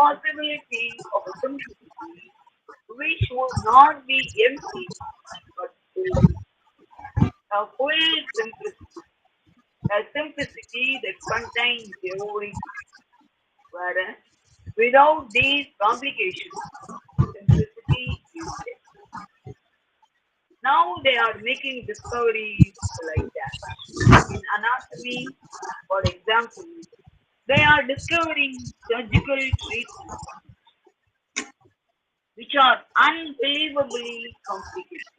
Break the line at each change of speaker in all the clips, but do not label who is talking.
possibility of a simplicity which would not be empty but full. A full simplicity. A simplicity that contains everything. Whereas without these complications, simplicity is dead. Now they are making discoveries like that. In anatomy, for example, they are discovering surgical treatments which are unbelievably complicated.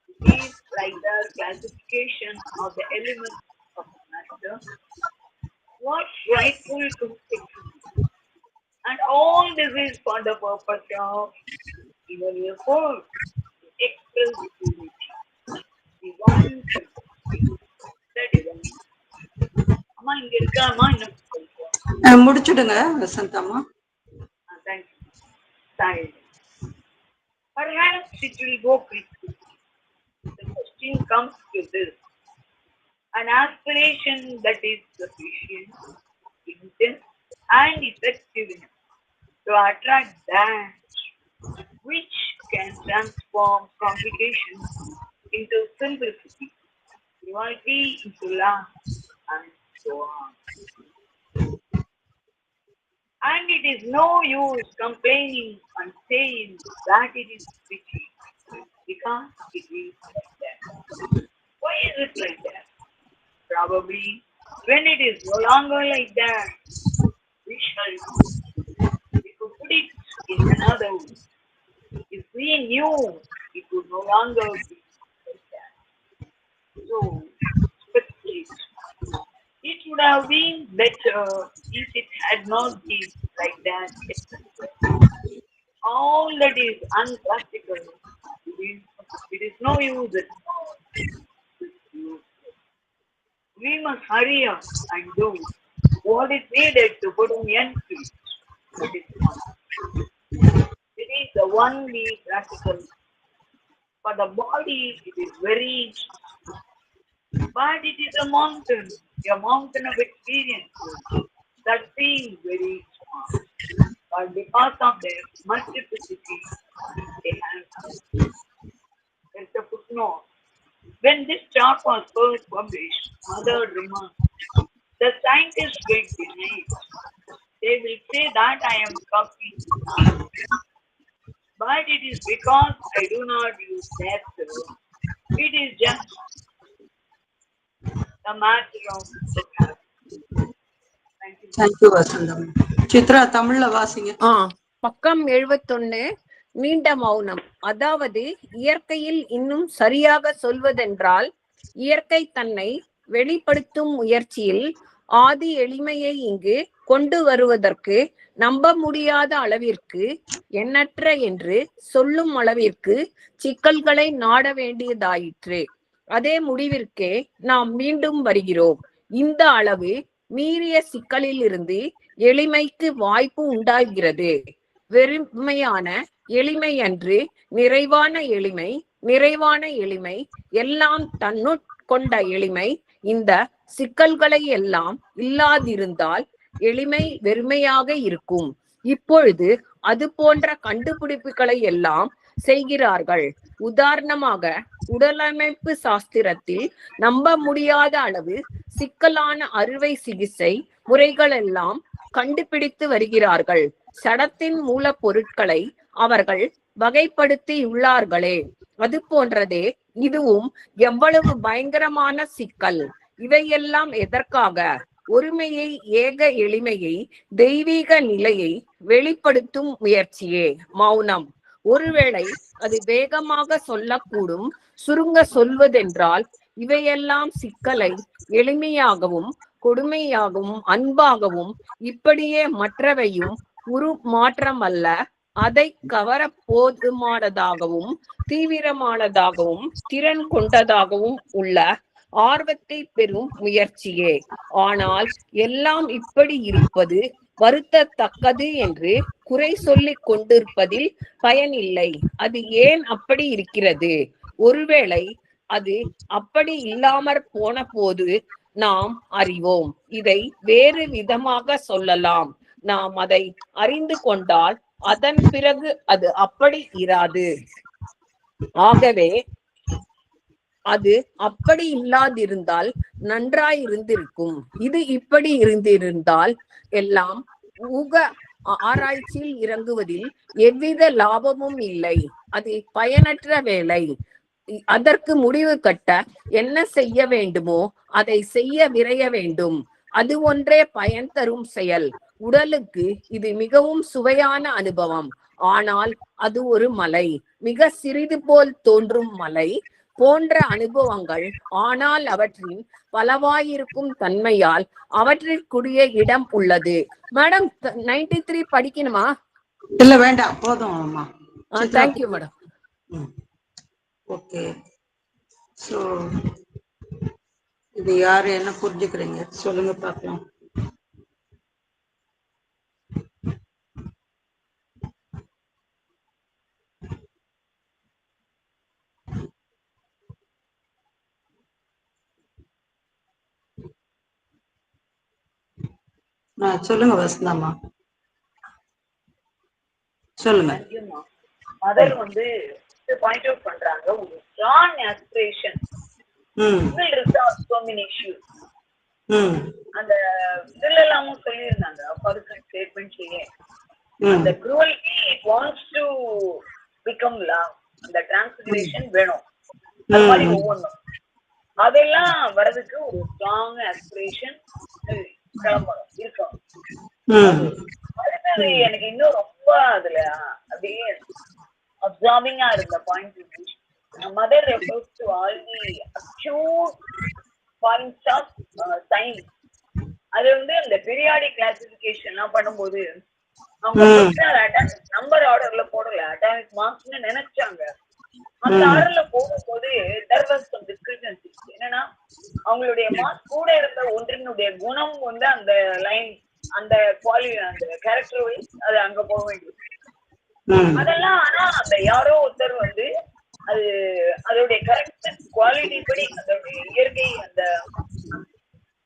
It is like the classification of the elements of matter, what's rightful complexity. And all this is for the purpose of even your force to express unity. The one simplicity. That is one. அம்மா இங்க இருக்காமா இன்னும்
முடிச்சுடுங்க Vasanthamma.
Thank you. Sorry. Perhaps it will go quickly. The question comes to this. An aspiration that is sufficient, intense, and effective enough to attract that which can transform complications into simplicity, unity into love, and so on. And it is no use complaining and saying that it is tricky because it is like that. Why is it like that? Probably when it is no longer like that, we shall know. We could put it in another way. If we knew it would no longer be like that. So, speculate. It would have been better if it had not been like that, etc. All that is unpractical, it is no use at all. We must hurry up and do what is needed to put an end to it. That is one. It is the only practical. For the body, it is very interesting. But it is a mountain of experiences that seems very small. But because of their multiplicity, they have. There's a footnote. When this chart was first published, Mother remarked, the scientists will deny it. They will say that I am copying science. But it is because I do not use that term. It is just a matter of vocabulary. Thank you.
Thank you Vasantham. Chitra தமிழ்ல வாசிங்க.
பக்கம் 71 நீண்ட மௌனம். அதாவது இயற்கையில் இன்னும் சரியாக சொல்வதென்றால் இயற்கை தன்னை வெளிப்படுத்தும் முயற்சியில் ஆதி எளிமையை இங்கு கொண்டு வருவதற்கு நம்ப முடியாத அளவிற்கு எண்ணற்ற என்று சொல்லும் அளவிற்கு சிக்கல்களை நாட வேண்டியதாயிற்று. அதே முடிவிற்கே நாம் மீண்டும் வருகிறோம். இந்த அளவு மீறிய சிக்கலில் இருந்து எளிமைக்கு வாய்ப்பு உண்டாகிறது. வெறுமையான எளிமை அன்று நிறைவான எளிமை, நிறைவான எளிமை எல்லாம் தன்னுட்கொண்ட எளிமை. இந்த சிக்கல்களை எல்லாம் இல்லாதிருந்தால் எளிமை வெறுமையாக இருக்கும். இப்பொழுது அது போன்ற கண்டுபிடிப்புகளை எல்லாம் செய்கிறார்கள். உதாரணமாக உடலமைப்பு சாஸ்திரத்தில் நம்ப முடியாத அளவு சிக்கலான அறுவை சிகிச்சை முறைகள் எல்லாம் கண்டுபிடித்து வருகிறார்கள். சடத்தின் மூலப்பொருட்களை அவர்கள் வகைப்படுத்தியுள்ளார்களே, அது போன்றதே இதுவும் எவ்வளவு பயங்கரமான சிக்கல். இவையெல்லாம் எதற்காக? ஒருமையை, ஏக எளிமையை, தெய்வீக நிலையை வெளிப்படுத்தும் முயற்சியே. மௌனம். ஒருவேளை அது வேகமாக சொல்லக்கூடும். சுருங்க சொல்வதென்றால் இவையெல்லாம் சிக்கலை எளிமையாகவும் கொடுமையாகவும் அன்பாகவும் இப்படியே மற்றவையும் உரு மாற்றம் அல்ல, அதை கவர போதுமானதாகவும் தீவிரமானதாகவும் திறன் கொண்டதாகவும் உள்ள ஆர்வத்தை பெறும் முயற்சியே. ஆனால் எல்லாம் இப்படி இருப்பது வருத்தத்தக்கது என்று குறை சொல்லிக் கொண்டிருப்பதில் பயனில்லை. அது ஏன் அப்படி இருக்கிறது? ஒருவேளை அது அப்படி இல்லாமற் போன போது நாம் அறிவோம். இதை வேறு விதமாக சொல்லலாம். நாம் அதை அறிந்து கொண்டால் அதன் பிறகு அது அப்படி இராது. ஆகவே அது அப்படி இல்லாதிருந்தால் நன்றாயிருந்திருக்கும். இது இப்படி இருந்திருந்தால் எல்லாம் ஊக ஆராய்ச்சியில் இறங்குவதில் எவ்வித லாபமும் இல்லை. அது பயனற்ற வேலை. அதற்கு முடிவு கட்ட என்ன செய்ய வேண்டுமோ அதை செய்ய விரைய வேண்டும். அது ஒன்றே பயன் தரும் செயல். உடலுக்கு இது மிகவும் சுவையான அனுபவம். ஆனால் அது ஒரு மலை, மிக சிறிது போல் தோன்றும் மலை போன்ற அனுபவங்கள். ஆனால் அவற்றின் பலவாயிருக்கும் தன்மையால் அவற்றிற்குரிய இடம் உள்ளது. மேடம் 93 படிக்கணுமா?
இல்ல வேண்டாம், போதும் அம்மா.
Thank you madam.
ஓகே, சோ இது யாரு என்ன புரிஞ்சுக்கிறீங்க சொல்லுங்க பார்க்கலாம். சொல்லுங்க வசந்தாமா, சொல்லுங்க.
மதர் வந்து பாயிண்ட் அவுட் பண்றாங்க, ஒரு strong aspiration will resolve so many issues. அந்த இதுல எல்லாமும் சொல்லியிருந்தாங்க அப்போதுக்கு ஸ்டேட்மெண்ட்லயே, அந்த cruelty it wants to become love, அந்த டிரான்ஸ்ஃபர்மேஷன் வேணும். அது மாதிரி ஒவ்வொன்றும் அதெல்லாம் வர்றதுக்கு ஒரு ஸ்ட்ராங் ஆஸ்பிரேஷன் கிளம்பணும் இருக்கும். அடுத்தது எனக்கு இன்னும் ரொம்ப அதுல அப்படியே அப்சார்பிங்கா இருந்த point, mother refers to all the acute points of science. அது வந்து அந்த பீரியாடிக் கிளாசிபிகேஷன் எல்லாம் பண்ணும்போது அவங்க நம்பர் ஆர்டர்ல போடல, அட்டாமிக் மார்க்ஸ்னு நினைச்சாங்க. அந்த ஆர்டர்ல போகும்போது there was some discrepancy. என்னன்னா அவங்களுடைய மார்க் கூட இருந்த ஒன்றினுடைய குணம் வந்து அந்த லைன், அந்த குவாலிட்டி, அந்த கேரக்டர் வைஸ் அது அங்க போக வேண்டியது அதெல்லாம். ஆனா அந்த யாரோ ஒருத்தர் வந்து அது அதோடைய கரெக்ட் குவாலிட்டி படி, அதோடைய இயற்கை அந்த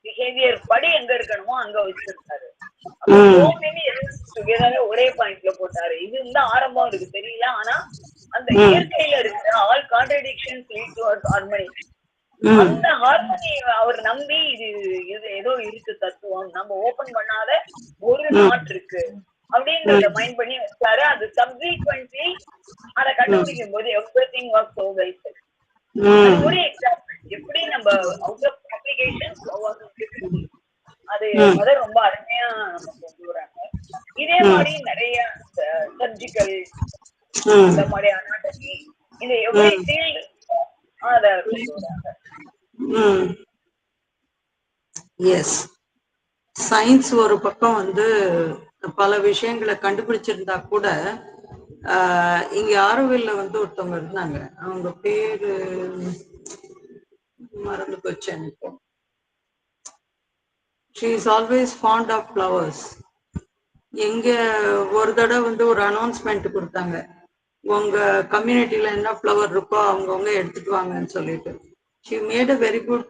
பிஹேவியர் படி எங்க இருக்கணுமோ அங்க வச்சிருக்காரு. ஒரே பாயிண்ட்ல போட்டாரு. இது இந்த ஆரம்பம் இருக்கு தெரியல, ஆனா அந்த இயற்கையில இருக்கிற all contradictions lead to harmony. அந்த ஹார்மனி அவர் நம்பி இது ஏதோ இருக்கு தத்துவம், நம்ம ஓபன் பண்ணாத ஒரு நாட் இருக்கு அப்படின்றத மைண்ட் பண்ணி வச்சாரு. அது சப்சீக்வென்ட்லி அதை கண்டுபிடிக்கும் போது everything was so well set. ஒரு எக்ஸாம்பிள் எப்படி நம்ம அவுட் ஆஃப் காம்ப்ளிகேஷன்ஸ் அது மதர் ரொம்ப அருமையா நம்ம கொண்டு வராங்க. இதே மாதிரி நிறைய சர்ஜிக்கல், இந்த மாதிரி அனாட்டமி, இந்த எவ்ரி ஃபீல்ட் அத கொண்டு வராங்க.
எஸ், சயின்ஸ் ஒரு பக்கம் வந்து பல விஷயங்களை கண்டுபிடிச்சிருந்தா கூட இங்க ஆரோவில்ல வந்து ஒருத்தவங்க இருந்தாங்க, அவங்க பேரு மறந்து போச்சு எனக்கு. She is always fond of flowers. எங்க ஒரு தடவை வந்து ஒரு அனௌன்ஸ்மெண்ட் கொடுத்தாங்க, உங்க கம்யூனிட்டியில என்ன ஃப்ளவர் இருக்கோ அவங்கவுங்க எடுத்துட்டு வாங்கன்னு சொல்லிட்டு. She made a very good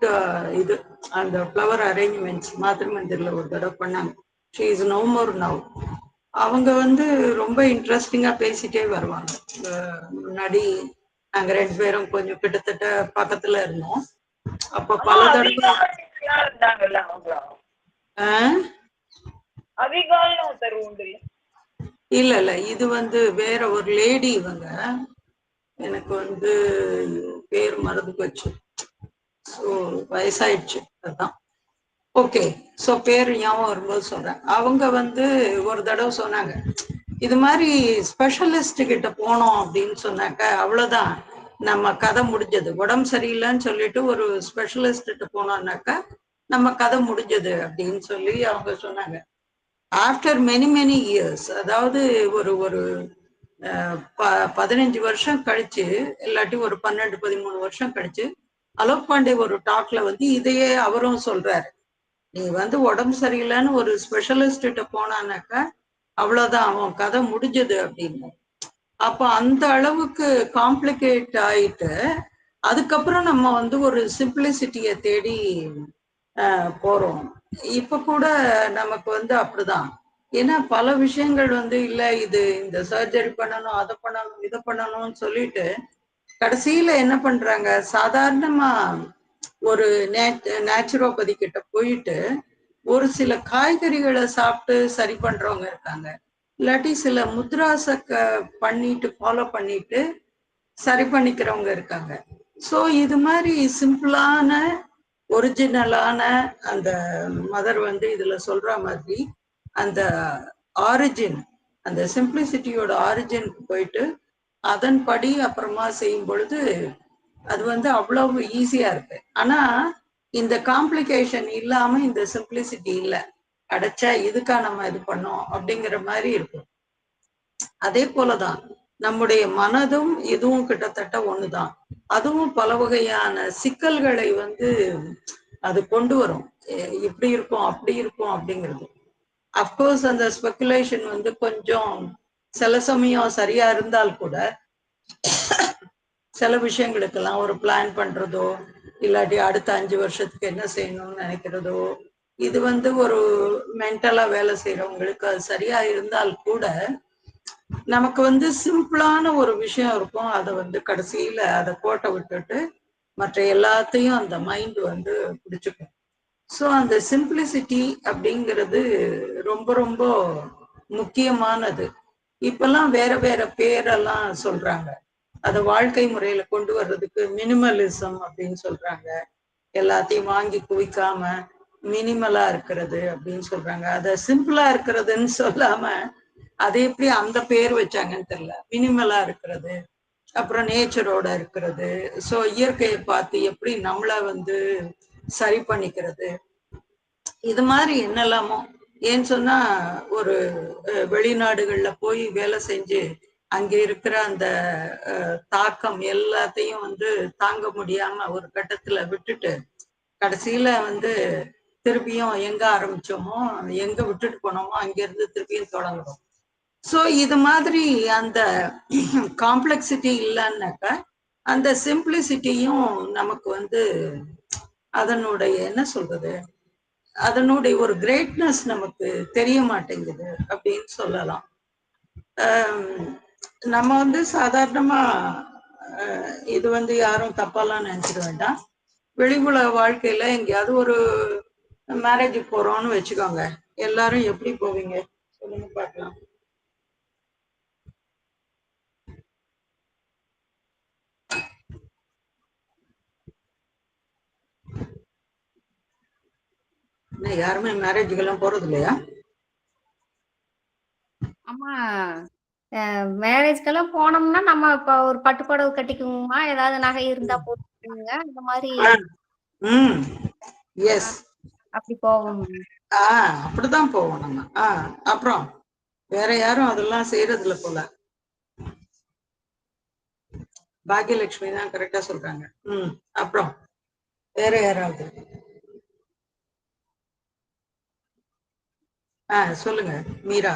இது அந்த ஃப்ளவர் அரேஞ்ச்மெண்ட்ஸ் மாதிரி மந்திரில் ஒரு தடவை பண்ணாங்க. She is no more now. அவங்க வந்து ரொம்ப இன்ட்ரெஸ்டிங்கா பேசிட்டே வருவாங்க. முன்னாடி நாங்க ரெண்டு பேரும் கொஞ்சம் கிட்டத்தட்ட பக்கத்துல இருந்தோம். அப்ப பல தடவை இல்ல இல்ல, இது வந்து வேற ஒரு லேடி. இவங்க எனக்கு வந்து பேர் மறந்து போச்சு, ஸோ வயசாயிடுச்சு அதுதான். ஓகே, ஸோ பேர் ஞாபகம் வரும்போது சொல்றேன். அவங்க வந்து ஒரு தடவை சொன்னாங்க, இது மாதிரி ஸ்பெஷலிஸ்ட் கிட்ட போனோம் அப்படின்னு சொன்னாக்க அவ்வளவுதான், நம்ம கதை முடிஞ்சது. உடம்பு சரியில்லைன்னு சொல்லிட்டு ஒரு ஸ்பெஷலிஸ்ட் கிட்ட போனோம்னாக்கா நம்ம கதை முடிஞ்சது அப்படின்னு சொல்லி அவங்க சொன்னாங்க. ஆஃப்டர் மெனி மெனி இயர்ஸ், அதாவது ஒரு ஒரு 15 வருஷம் கழிச்சு, இல்லாட்டி ஒரு 12-13 வருஷம் கழிச்சு, அலோக் பாண்டே ஒரு டாக்ல வந்து இதையே அவரும் சொல்றாரு, நீ வந்து உடம்பு சரியில்லைன்னு ஒரு ஸ்பெஷலிஸ்ட் கிட்ட போனானாக்கா அவ்வளவுதான், அவன் கதை முடிஞ்சது அப்படின்னு. அப்போ அந்த அளவுக்கு காம்ப்ளிகேட் ஆயிட்டு அதுக்கப்புறம் நம்ம வந்து ஒரு சிம்பிளிசிட்டியை தேடி போறோம். இப்ப கூட நமக்கு வந்து அப்படிதான், ஏன்னா பல விஷயங்கள் வந்து இல்ல இது இந்த சர்ஜரி பண்ணணும், அதை பண்ணணும், இதை பண்ணணும்னு சொல்லிட்டு கடைசியில என்ன பண்றாங்க, சாதாரணமா ஒரு நேச்சுரோபதி கிட்ட போயிட்டு ஒரு சில காய்கறிகளை சாப்பிட்டு சரி பண்றவங்க இருக்காங்க. இல்லாட்டி சில முத்ராச பண்ணிட்டு ஃபாலோ பண்ணிட்டு சரி பண்ணிக்கிறவங்க இருக்காங்க. ஸோ இது மாதிரி சிம்பிளான ஒரிஜினலான அந்த மதர் வந்து இதுல சொல்ற மாதிரி அந்த ஆரிஜின், அந்த சிம்பிளிசிட்டியோட ஆரிஜினுக்கு போயிட்டு அதன்படி அப்புறமா செய்யும் பொழுது அது வந்து அவ்வளவு ஈஸியா இருக்கு. ஆனா இந்த காம்ப்ளிகேஷன் இல்லாம இந்த சிம்பிளிசிட்டி இல்ல, கிடைச்சா இதுக்கா நம்ம இது பண்ணோம் அப்படிங்கிற மாதிரி இருக்கும். அதே போலதான் நம்முடைய மனதும் இதுவும் கிட்டத்தட்ட ஒண்ணுதான். அதுவும் பல வகையான சிக்கல்களை வந்து அது கொண்டு வரும். இப்படி இருக்கும் அப்படி இருக்கும் அப்படிங்கிறது. அப்கோர்ஸ் அந்த ஸ்பெகுலேஷன் வந்து கொஞ்சம் சில சமயம் சரியா இருந்தால் கூட சில விஷயங்களுக்கெல்லாம் ஒரு பிளான் பண்றதோ இல்லாட்டி அடுத்த 5 வருஷத்துக்கு என்ன செய்யணும்னு நினைக்கிறதோ, இது வந்து ஒரு மென்டலா வேலை செய்யறவங்களுக்கு அது சரியா இருந்தால் கூட நமக்கு வந்து சிம்பிளான ஒரு விஷயம் இருக்கும். அதை வந்து கடைசியில அதை கோட்டை விட்டுட்டு மற்ற எல்லாத்தையும் அந்த மைண்ட் வந்து பிடிச்சுக்கும். ஸோ அந்த சிம்பிளிசிட்டி அப்படிங்கிறது ரொம்ப ரொம்ப முக்கியமானது. இப்பெல்லாம் வேற வேற பேரெல்லாம் சொல்றாங்க. அதை வாழ்க்கை முறையில கொண்டு வர்றதுக்கு மினிமலிசம் அப்படின்னு சொல்றாங்க. எல்லாத்தையும் வாங்கி குவிக்காம மினிமலா இருக்கிறது அப்படின்னு சொல்றாங்க. அதை சிம்பிளா இருக்கிறதுன்னு சொல்லாம அது எப்படி அந்த பேர் வச்சாங்கன்னு தெரியல. மினிமலா இருக்கிறது, அப்புறம் நேச்சரோட இருக்கிறது, ஸோ இயற்கையை பார்த்து எப்படி நம்மளை வந்து சரி பண்ணிக்கிறது, இது மாதிரி என்னெல்லாமோ. ஏன்னு சொன்னா ஒரு வெளிநாடுகள்ல போய் வேலை செஞ்சு அங்க இருக்கிற அந்த தாக்கம் எல்லாத்தையும் வந்து தாங்க முடியாம ஒரு கட்டத்துல விட்டுட்டு கடைசியில வந்து திருப்பியும் எங்க ஆரம்பிச்சோமோ எங்க விட்டுட்டு போனோமோ அங்கிருந்து திருப்பியும் தொடங்குறோம். ஸோ இது மாதிரி அந்த காம்ப்ளெக்சிட்டி இல்லைன்னாக்க அந்த சிம்பிளிசிட்டியும் நமக்கு வந்து அதனுடைய என்ன சொல்றது, அதனுடைய ஒரு கிரேட்னஸ் நமக்கு தெரிய மாட்டேங்குது அப்படின்னு சொல்லலாம். நம்ம வந்து சாதாரணமா இது வந்து யாரும் தப்பாலாம் நினைச்சிட வேண்டாம். வெளிப்புற வாழ்க்கையில எங்கேயாவது ஒரு மேரேஜுக்கு போறோம்னு வச்சுக்கோங்க, எல்லாரும் எப்படி போவீங்க சொல்லுங்க பார்க்கலாம். யாருமே மேரேஜுக்கு எல்லாம் போறது இல்லையா?
ஆமா, மேரேஜ்க்கெல்லாம் போனோம்னா நம்ம இப்ப ஒரு பட்டு புடவை கட்டிக்குவோமா, ஏதாவது நகை இருந்தா போட்டுக்குங்க, இந்த மாதிரி
எஸ்,
அப்படி போவோம்.
அப்படிதான் போவோம் நம்ம. அப்புறம் வேற யாரும் அதெல்லாம் செய்யறதில்ல போல. பாக்யலட்சுமி தான் கரெக்டா சொல்றாங்க. அப்புறம் வேற யாராவது சொல்லுங்க மீரா.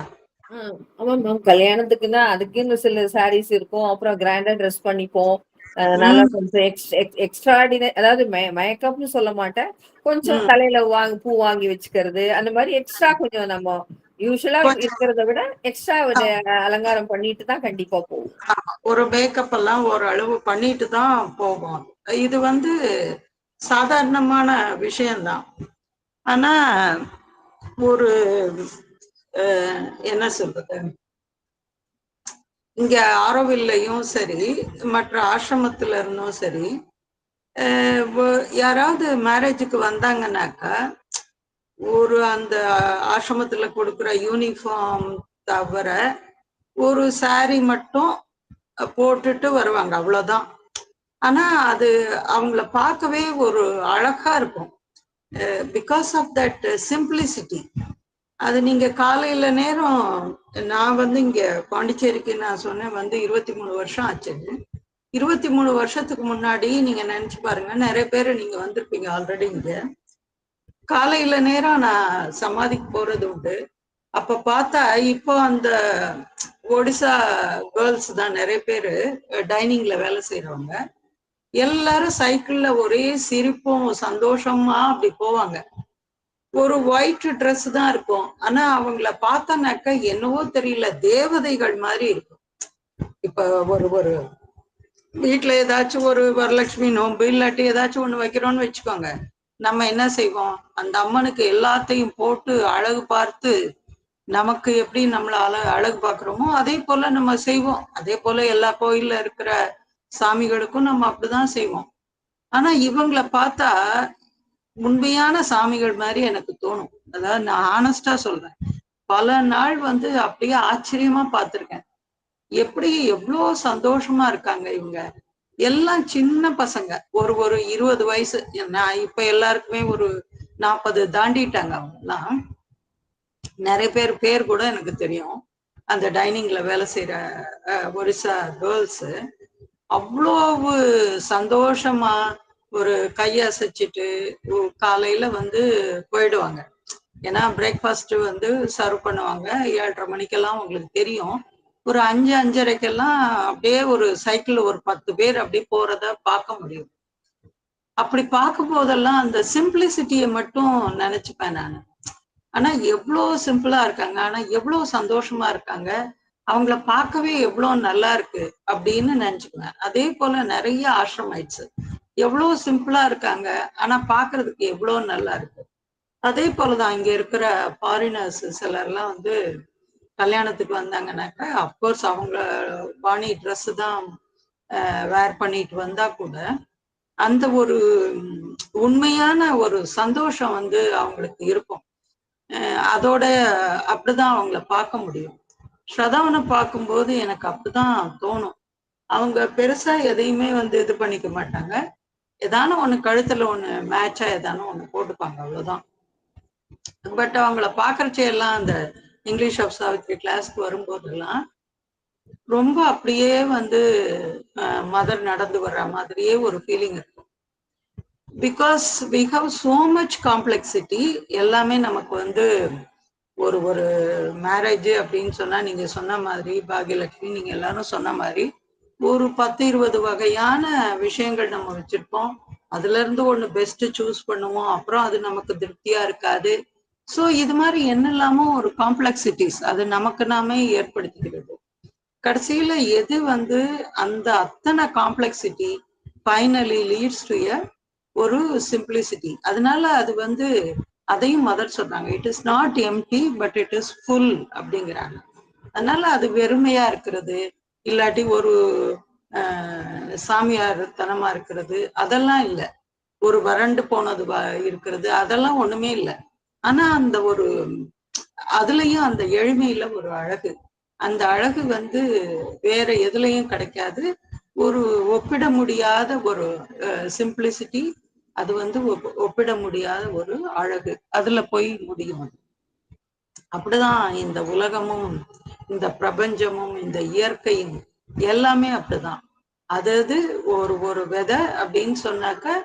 ஆமா மேம், கல்யாணத்துக்குன்னா அதுக்குன்னு சில சாரீஸ் இருக்கும், அப்புறம் கிராண்டா ட்ரெஸ் பண்ணிப்போம். நல்லா கொஞ்சம் எக்ஸ்ட்ராடினரி, அதாவது மேக்கப்னு சொல்ல மாட்டேன், கொஞ்சம் தலையில பூ வாங்கி வச்சுக்கிறது, அந்த மாதிரி எக்ஸ்ட்ரா கொஞ்சம் நம்ம யூஸ்வலா இருக்கிறத விட எக்ஸ்ட்ரா ஒரு அலங்காரம் பண்ணிட்டு தான் கண்டிப்பா போவோம்.
ஒரு மேக்கப் எல்லாம் ஒரு அளவு பண்ணிட்டு தான் போவோம். இது வந்து சாதாரணமான விஷயம்தான். ஆனா ஒரு என்ன சொல்றது, இங்க ஆரோவில்லையும் சரி மற்ற ஆசிரமத்துல இருந்தும் சரி யாராவது மேரேஜுக்கு வந்தாங்கன்னாக்கா ஒரு அந்த ஆசிரமத்துல கொடுக்குற யூனிஃபார்ம் தவிர ஒரு சாரி மட்டும் போட்டுட்டு வருவாங்க, அவ்வளவுதான். ஆனா அது அவங்கள பார்க்கவே ஒரு அழகா இருக்கும், பிகாஸ் ஆஃப் தட் சிம்பிளிசிட்டி. அது நீங்க காலையில நேரம், நான் வந்து இங்க பாண்டிச்சேரிக்கு நான் சொன்னேன் வந்து 23 வருஷம் ஆச்சுன்னு. 23 வருஷத்துக்கு முன்னாடி நீங்க நினைச்சு பாருங்க, நிறைய பேர் நீங்க வந்திருப்பீங்க ஆல்ரெடி. இங்க காலையில நேரம் நான் சமாதிக்கு போறது உண்டு. அப்ப பார்த்தா இப்போ அந்த ஒடிசா கேர்ள்ஸ் தான் நிறைய பேரு டைனிங்ல வேலை செய்யறவங்க, எல்லாரும் சைக்கிள்ல ஒரே சிரிப்பும் சந்தோஷமா அப்படி போவாங்க. ஒரு ஒயிட் ட்ரெஸ் தான் இருக்கும். ஆனா அவங்கள பார்த்தோன்னாக்க என்னவோ தெரியல, தேவதைகள் மாதிரி இருக்கும். இப்ப ஒரு ஒரு வீட்டுல ஏதாச்சும் ஒரு வரலட்சுமி நோன்பு இல்லாட்டி ஏதாச்சும் ஒண்ணு வைக்கிறோம்னு வச்சுக்கோங்க. நம்ம என்ன செய்வோம், அந்த அம்மனுக்கு எல்லாத்தையும் போட்டு அழகு பார்த்து நமக்கு எப்படி நம்மள அழகு பார்க்கிறோமோ அதே போல நம்ம செய்வோம். அதே போல எல்லா கோயில்ல இருக்கிற சாமிகளுக்கும் நம்ம அப்படிதான் செய்வோம். ஆனா இவங்கள பார்த்தா உண்மையான சாமிகள் மாதிரி எனக்கு தோணும். அதாவது நான் ஆனஸ்டா சொல்றேன். பல நாள் வந்து அப்படியே ஆச்சரியமா பார்த்திருக்கேன். எப்படி எவ்வளோ சந்தோஷமா இருக்காங்க இவங்க. எல்லாம் சின்ன பசங்க, ஒரு ஒரு 20 வயசு. நான் இப்ப எல்லாருக்குமே ஒரு 40 தாண்டிட்டாங்க. அவங்க எல்லாம் நிறைய பேர் கூட எனக்கு தெரியும். அந்த டைனிங்ல வேலை செய்யற ஒரிசா கேர்ள்ஸ் அவ்வளவு சந்தோஷமா ஒரு கையசைச்சிட்டு காலையில வந்து போயிடுவாங்க. ஏன்னா பிரேக்ஃபாஸ்ட் வந்து சர்வ் பண்ணுவாங்க 7:30 மணிக்கெல்லாம். உங்களுக்கு தெரியும், ஒரு 5:30க்கெல்லாம் அப்படியே ஒரு சைக்கிள் ஒரு 10 பேர் அப்படியே போறத பார்க்க முடியும். அப்படி பார்க்கும் போதெல்லாம் அந்த சிம்பிளிசிட்டியை மட்டும் நினைச்சுப்பேன் நான். ஆனா எவ்வளவு சிம்பிளா இருக்காங்க, ஆனா எவ்வளவு சந்தோஷமா இருக்காங்க, அவங்கள பார்க்கவே எவ்வளவு நல்லா இருக்கு அப்படின்னு நினைச்சுக்குவேன். அதே போல நிறைய ஆசிரமைட்ஸ் எவ்வளவு சிம்பிளா இருக்காங்க, ஆனா பாக்குறதுக்கு எவ்வளவு நல்லா இருக்கு. அதே போலதான் இங்க இருக்கிற ஃபாரினர்ஸ் சிலர்லாம் வந்து கல்யாணத்துக்கு வந்தாங்கன்னாக்கா அப்கோர்ஸ் அவங்க பாணி ட்ரெஸ் தான் வேர் பண்ணிட்டு வந்தா கூட அந்த ஒரு உண்மையான ஒரு சந்தோஷம் வந்து அவங்களுக்கு இருக்கும். அதோட அப்படிதான் அவங்கள பார்க்க முடியும். ஸ்ரதாவனை பார்க்கும்போது எனக்கு அப்படிதான் தோணும். அவங்க பெருசா எதையுமே வந்து இது பண்ணிக்க மாட்டாங்க. ஏதானும் ஒண்ணு கழுத்துல ஒண்ணு மேட்சா ஏதானும் ஒண்ணு போட்டுப்பாங்க, அவ்வளவுதான். பட் அவங்கள பாக்குறச்சே எல்லாம் அந்த இங்கிலீஷ் ஆஃப் சாவித்ரி கிளாஸ்க்கு வரும்போதெல்லாம் ரொம்ப அப்படியே வந்து மதர் நடந்து வர்ற மாதிரியே ஒரு ஃபீலிங் இருக்கும். Because we have so much complexity. எல்லாமே நமக்கு வந்து ஒரு ஒரு மேரேஜ் அப்படின்னு சொன்னா நீங்க சொன்ன மாதிரி பாகியலட்சுமி நீங்க எல்லாரும் சொன்ன மாதிரி ஒரு 10-20 வகையான விஷயங்கள் நம்ம வச்சிருப்போம். அதுல இருந்து ஒண்ணு பெஸ்ட் சூஸ் பண்ணுவோம், அப்புறம் அது நமக்கு திருப்தியா இருக்காது. ஸோ இது மாதிரி என்னெல்லாமோ ஒரு காம்ப்ளெக்சிட்டிஸ் அது நமக்கு நாமே ஏற்படுத்திக்கிறது. கடைசியில எது வந்து அந்த அத்தனை காம்ப்ளெக்சிட்டி ஃபைனலி லீட்ஸ் டு ஒரு சிம்பிளிசிட்டி. அதனால அது வந்து அதையும் மதர் சொல்றாங்க, it is not empty but it is full அப்படிங்கிறாங்க. அதனால அது வெறுமையா இருக்கிறது இல்லாட்டி ஒரு சாமியார் தனமா இருக்கிறது அதெல்லாம் இல்லை. ஒரு வறண்டு போனது இருக்கிறது அதெல்லாம் ஒண்ணுமே இல்லை. ஆனா அந்த ஒரு அதுலயும் அந்த எளிமையில ஒரு அழகு, அந்த அழகு வந்து வேற எதுலயும் கிடைக்காது. ஒரு ஒப்பிட முடியாத ஒரு சிம்பிளிசிட்டி, அது வந்து ஒப்பிட முடியாத ஒரு அழகு, அதுல போய் முடியும். அப்படிதான் இந்த உலகமும் இந்த பிரபஞ்சமும் இந்த இயற்கையும் எல்லாமே அப்படிதான். அதாவது ஒரு ஒரு விதை அப்படின்னு சொன்னாக்க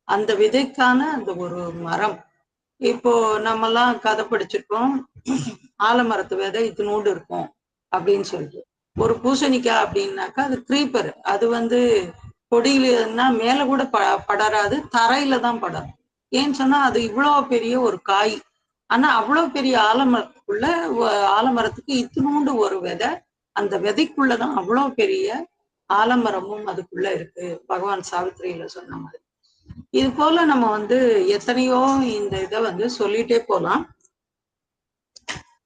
அந்த விதைக்கான அந்த ஒரு மரம். இப்போ நம்ம எல்லாம் கதை படிச்சிருக்கோம், ஆலமரத்து விதை இத்தினோடு இருக்கும் அப்படின்னு சொல்லிட்டு. ஒரு பூசணிக்காய் அப்படின்னாக்கா அது க்ரீப்பர், அது வந்து கொடியிலன்னா மேல கூட படராது, தரையில தான் படரும். ஏன்னு சொன்னா அது இவ்வளவு பெரிய ஒரு காய். ஆனா அவ்வளவு பெரிய ஆலமரத்துக்குள்ள ஆலமரத்துக்கு இத்தினூண்டு ஒரு விதை, அந்த விதைக்குள்ளதான் அவ்வளவு பெரிய ஆலமரமும் அதுக்குள்ள இருக்கு, பகவான் சாவித்திரியில சொன்ன மாதிரி. இது போல நம்ம வந்து எத்தனையோ இந்த இதை வந்து சொல்லிட்டே போலாம்.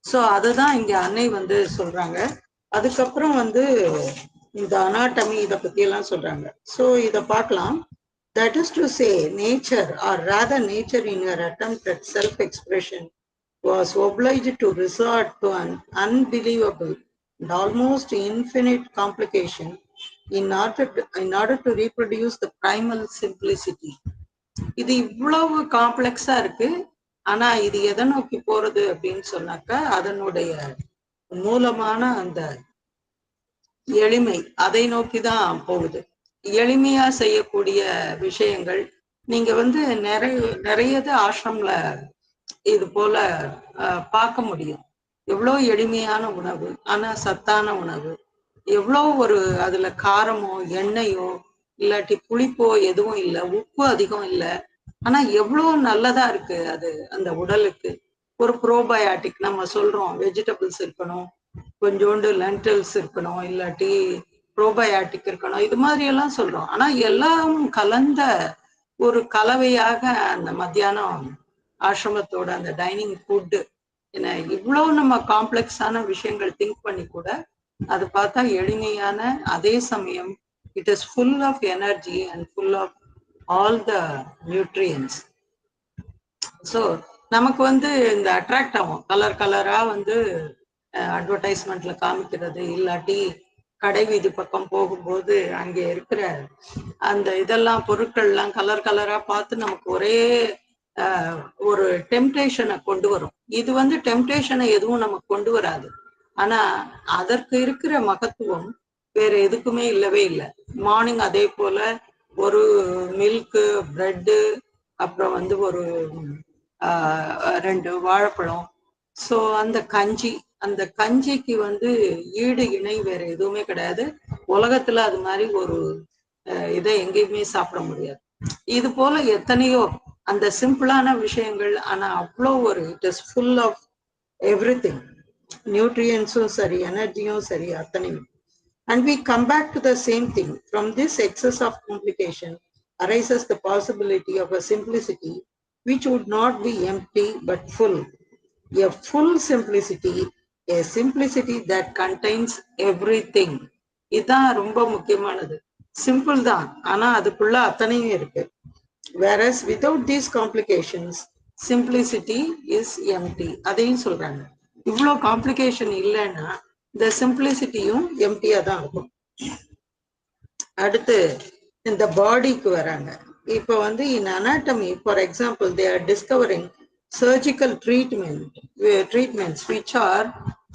சோ அதுதான் இங்க அன்னை வந்து சொல்றாங்க. அதுக்கப்புறம் வந்து இந்த அனாட்டமி இதை பத்தி எல்லாம் சொல்றாங்க. சோ இத பார்க்கலாம். That is to say, nature, or rather nature in her attempt at self-expression, was obliged to resort to an unbelievable and almost infinite complication in order to reproduce the primal simplicity. இது இவ்வளவு காம்ப்ளெக்ஸா இருக்கு. ஆனா இது எதை நோக்கி போறது அப்படின்னு சொன்னாக்கா அதனுடைய மூலமான அந்த எளிமை, அதை நோக்கிதான் போகுது. எளிமையா செய்யக்கூடிய விஷயங்கள் நீங்க வந்து நிறையது ஆசிரம்ல இது போல பார்க்க முடியும். எவ்வளோ எளிமையான உணவு, ஆனா சத்தான உணவு. எவ்வளோ ஒரு அதுல காரமோ எண்ணெயோ இல்லாட்டி புளிப்போ எதுவும் இல்லை, உப்பு அதிகம் இல்லை, ஆனா எவ்வளவு நல்லதா இருக்கு அது அந்த உடலுக்கு. ஒரு ப்ரோபயாட்டிக் நம்ம சொல்றோம், வெஜிடபிள்ஸ் இருக்கணும், கொஞ்சோண்டு லென்டில்ஸ் இருக்கணும், இல்லாட்டி ப்ரோபயாட்டிக் இருக்கணும், இது மாதிரி எல்லாம் சொல்றோம். ஆனா எல்லாம் கலந்த ஒரு கலவையாக அந்த மத்தியானம் ஆசிரமத்தோட அந்த டைனிங் ஃபுட்டு என்ன இவ்வளவு நம்ம காம்ப்ளெக்ஸான விஷயங்கள் திங்க் பண்ணி கூட அது பார்த்தா எளிமையான, அதே சமயம் it is full of energy and full of all the nutrients. So நமக்கு வந்து இந்த அட்ராக்ட் ஆகும், கலர் கலரா வந்து அட்வர்டைஸ்மெண்ட்ல காமிக்கிறது, இல்லாட்டி கடை வீதி பக்கம் போகும்போது அங்கே இருக்கிற அந்த இதெல்லாம் பொருட்கள்லாம் கலர் கலரா பார்த்து நமக்கு ஒரே ஒரு டெம்டேஷனை கொண்டு வரும். இது வந்து டெம்டேஷனை எதுவும் நமக்கு கொண்டு வராது. ஆனா அதற்கு இருக்கிற மகத்துவம் வேற எதுக்குமே இல்லவே இல்லை. மார்னிங் அதே போல ஒரு மில்க்கு, பிரெட்டு, அப்புறம் வந்து ஒரு 2 வாழைப்பழம். ஸோ அந்த கஞ்சிக்கு வந்து ஈடு இணை வேற எதுவுமே கிடையாது உலகத்துல. அது மாதிரி ஒரு இதை எங்கேயுமே சாப்பிட முடியாது. இது போல எத்தனையோ அந்த சிம்பிளான விஷயங்கள், ஆனா அவ்வளோ ஒரு it is full of everything, நியூட்ரியன்ஸும் சரி, எனர்ஜியும் சரி, அத்தனையும். And we come back to the same thing. From this excess of complication arises the possibility of a simplicity which would not be empty but full. A full simplicity, a simplicity that contains everything. இதுதான் ரொம்ப முக்கியமானது. Simple தான், ஆனா அதுக்குள்ள அத்தனையும் இருக்கு. Whereas without these complications, simplicity is empty. அதையும் சொல்றாங்க. இவ்வளோ காம்ப்ளிகேஷன் இல்லைன்னா இந்த சிம்பிளிசிட்டியும் எம்டியா தான் இருக்கும். அடுத்து இந்த பாடிக்கு வராங்க. இப்போ வந்து in anatomy for example they are discovering surgical treatments which are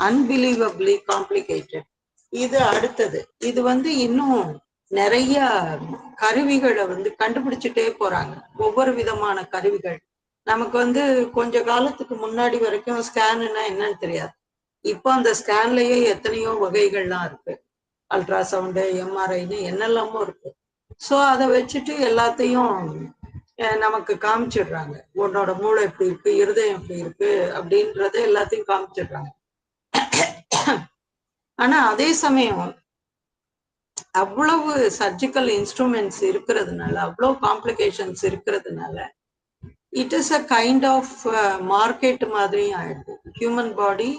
unbelievably complicated. இது அடுத்தது. இது வந்து இன்னும் நிறைய கருவிகளை வந்து கண்டுபிடிச்சிட்டே போறாங்க, ஒவ்வொரு விதமான கருவிகள். நமக்கு வந்து கொஞ்ச காலத்துக்கு முன்னாடி வரைக்கும் ஸ்கேனுன்னா என்னன்னு தெரியாது. இப்போ அந்த ஸ்கேன்லயே எத்தனையோ வகைகள்லாம் இருக்கு, அல்ட்ராசவுண்டு, எம்ஆர்ஐன்னு என்னெல்லாமோ இருக்கு. ஸோ அதை வச்சுட்டு எல்லாத்தையும் நமக்கு காமிச்சிடுறாங்க. உன்னோட மூளை எப்படி இருக்கு, இருதயம் எப்படி இருக்கு அப்படின்றத எல்லாத்தையும் காமிச்சிடுறாங்க. ஆனா அதே சமயம் அவ்வளவு சர்ஜிக்கல் இன்ஸ்ட்ருமெண்ட்ஸ் இருக்கிறதுனால, அவ்வளவு காம்ப்ளிகேஷன்ஸ் இருக்கிறதுனால it is a kind of market மாதிரி ஆயிடுது. Human body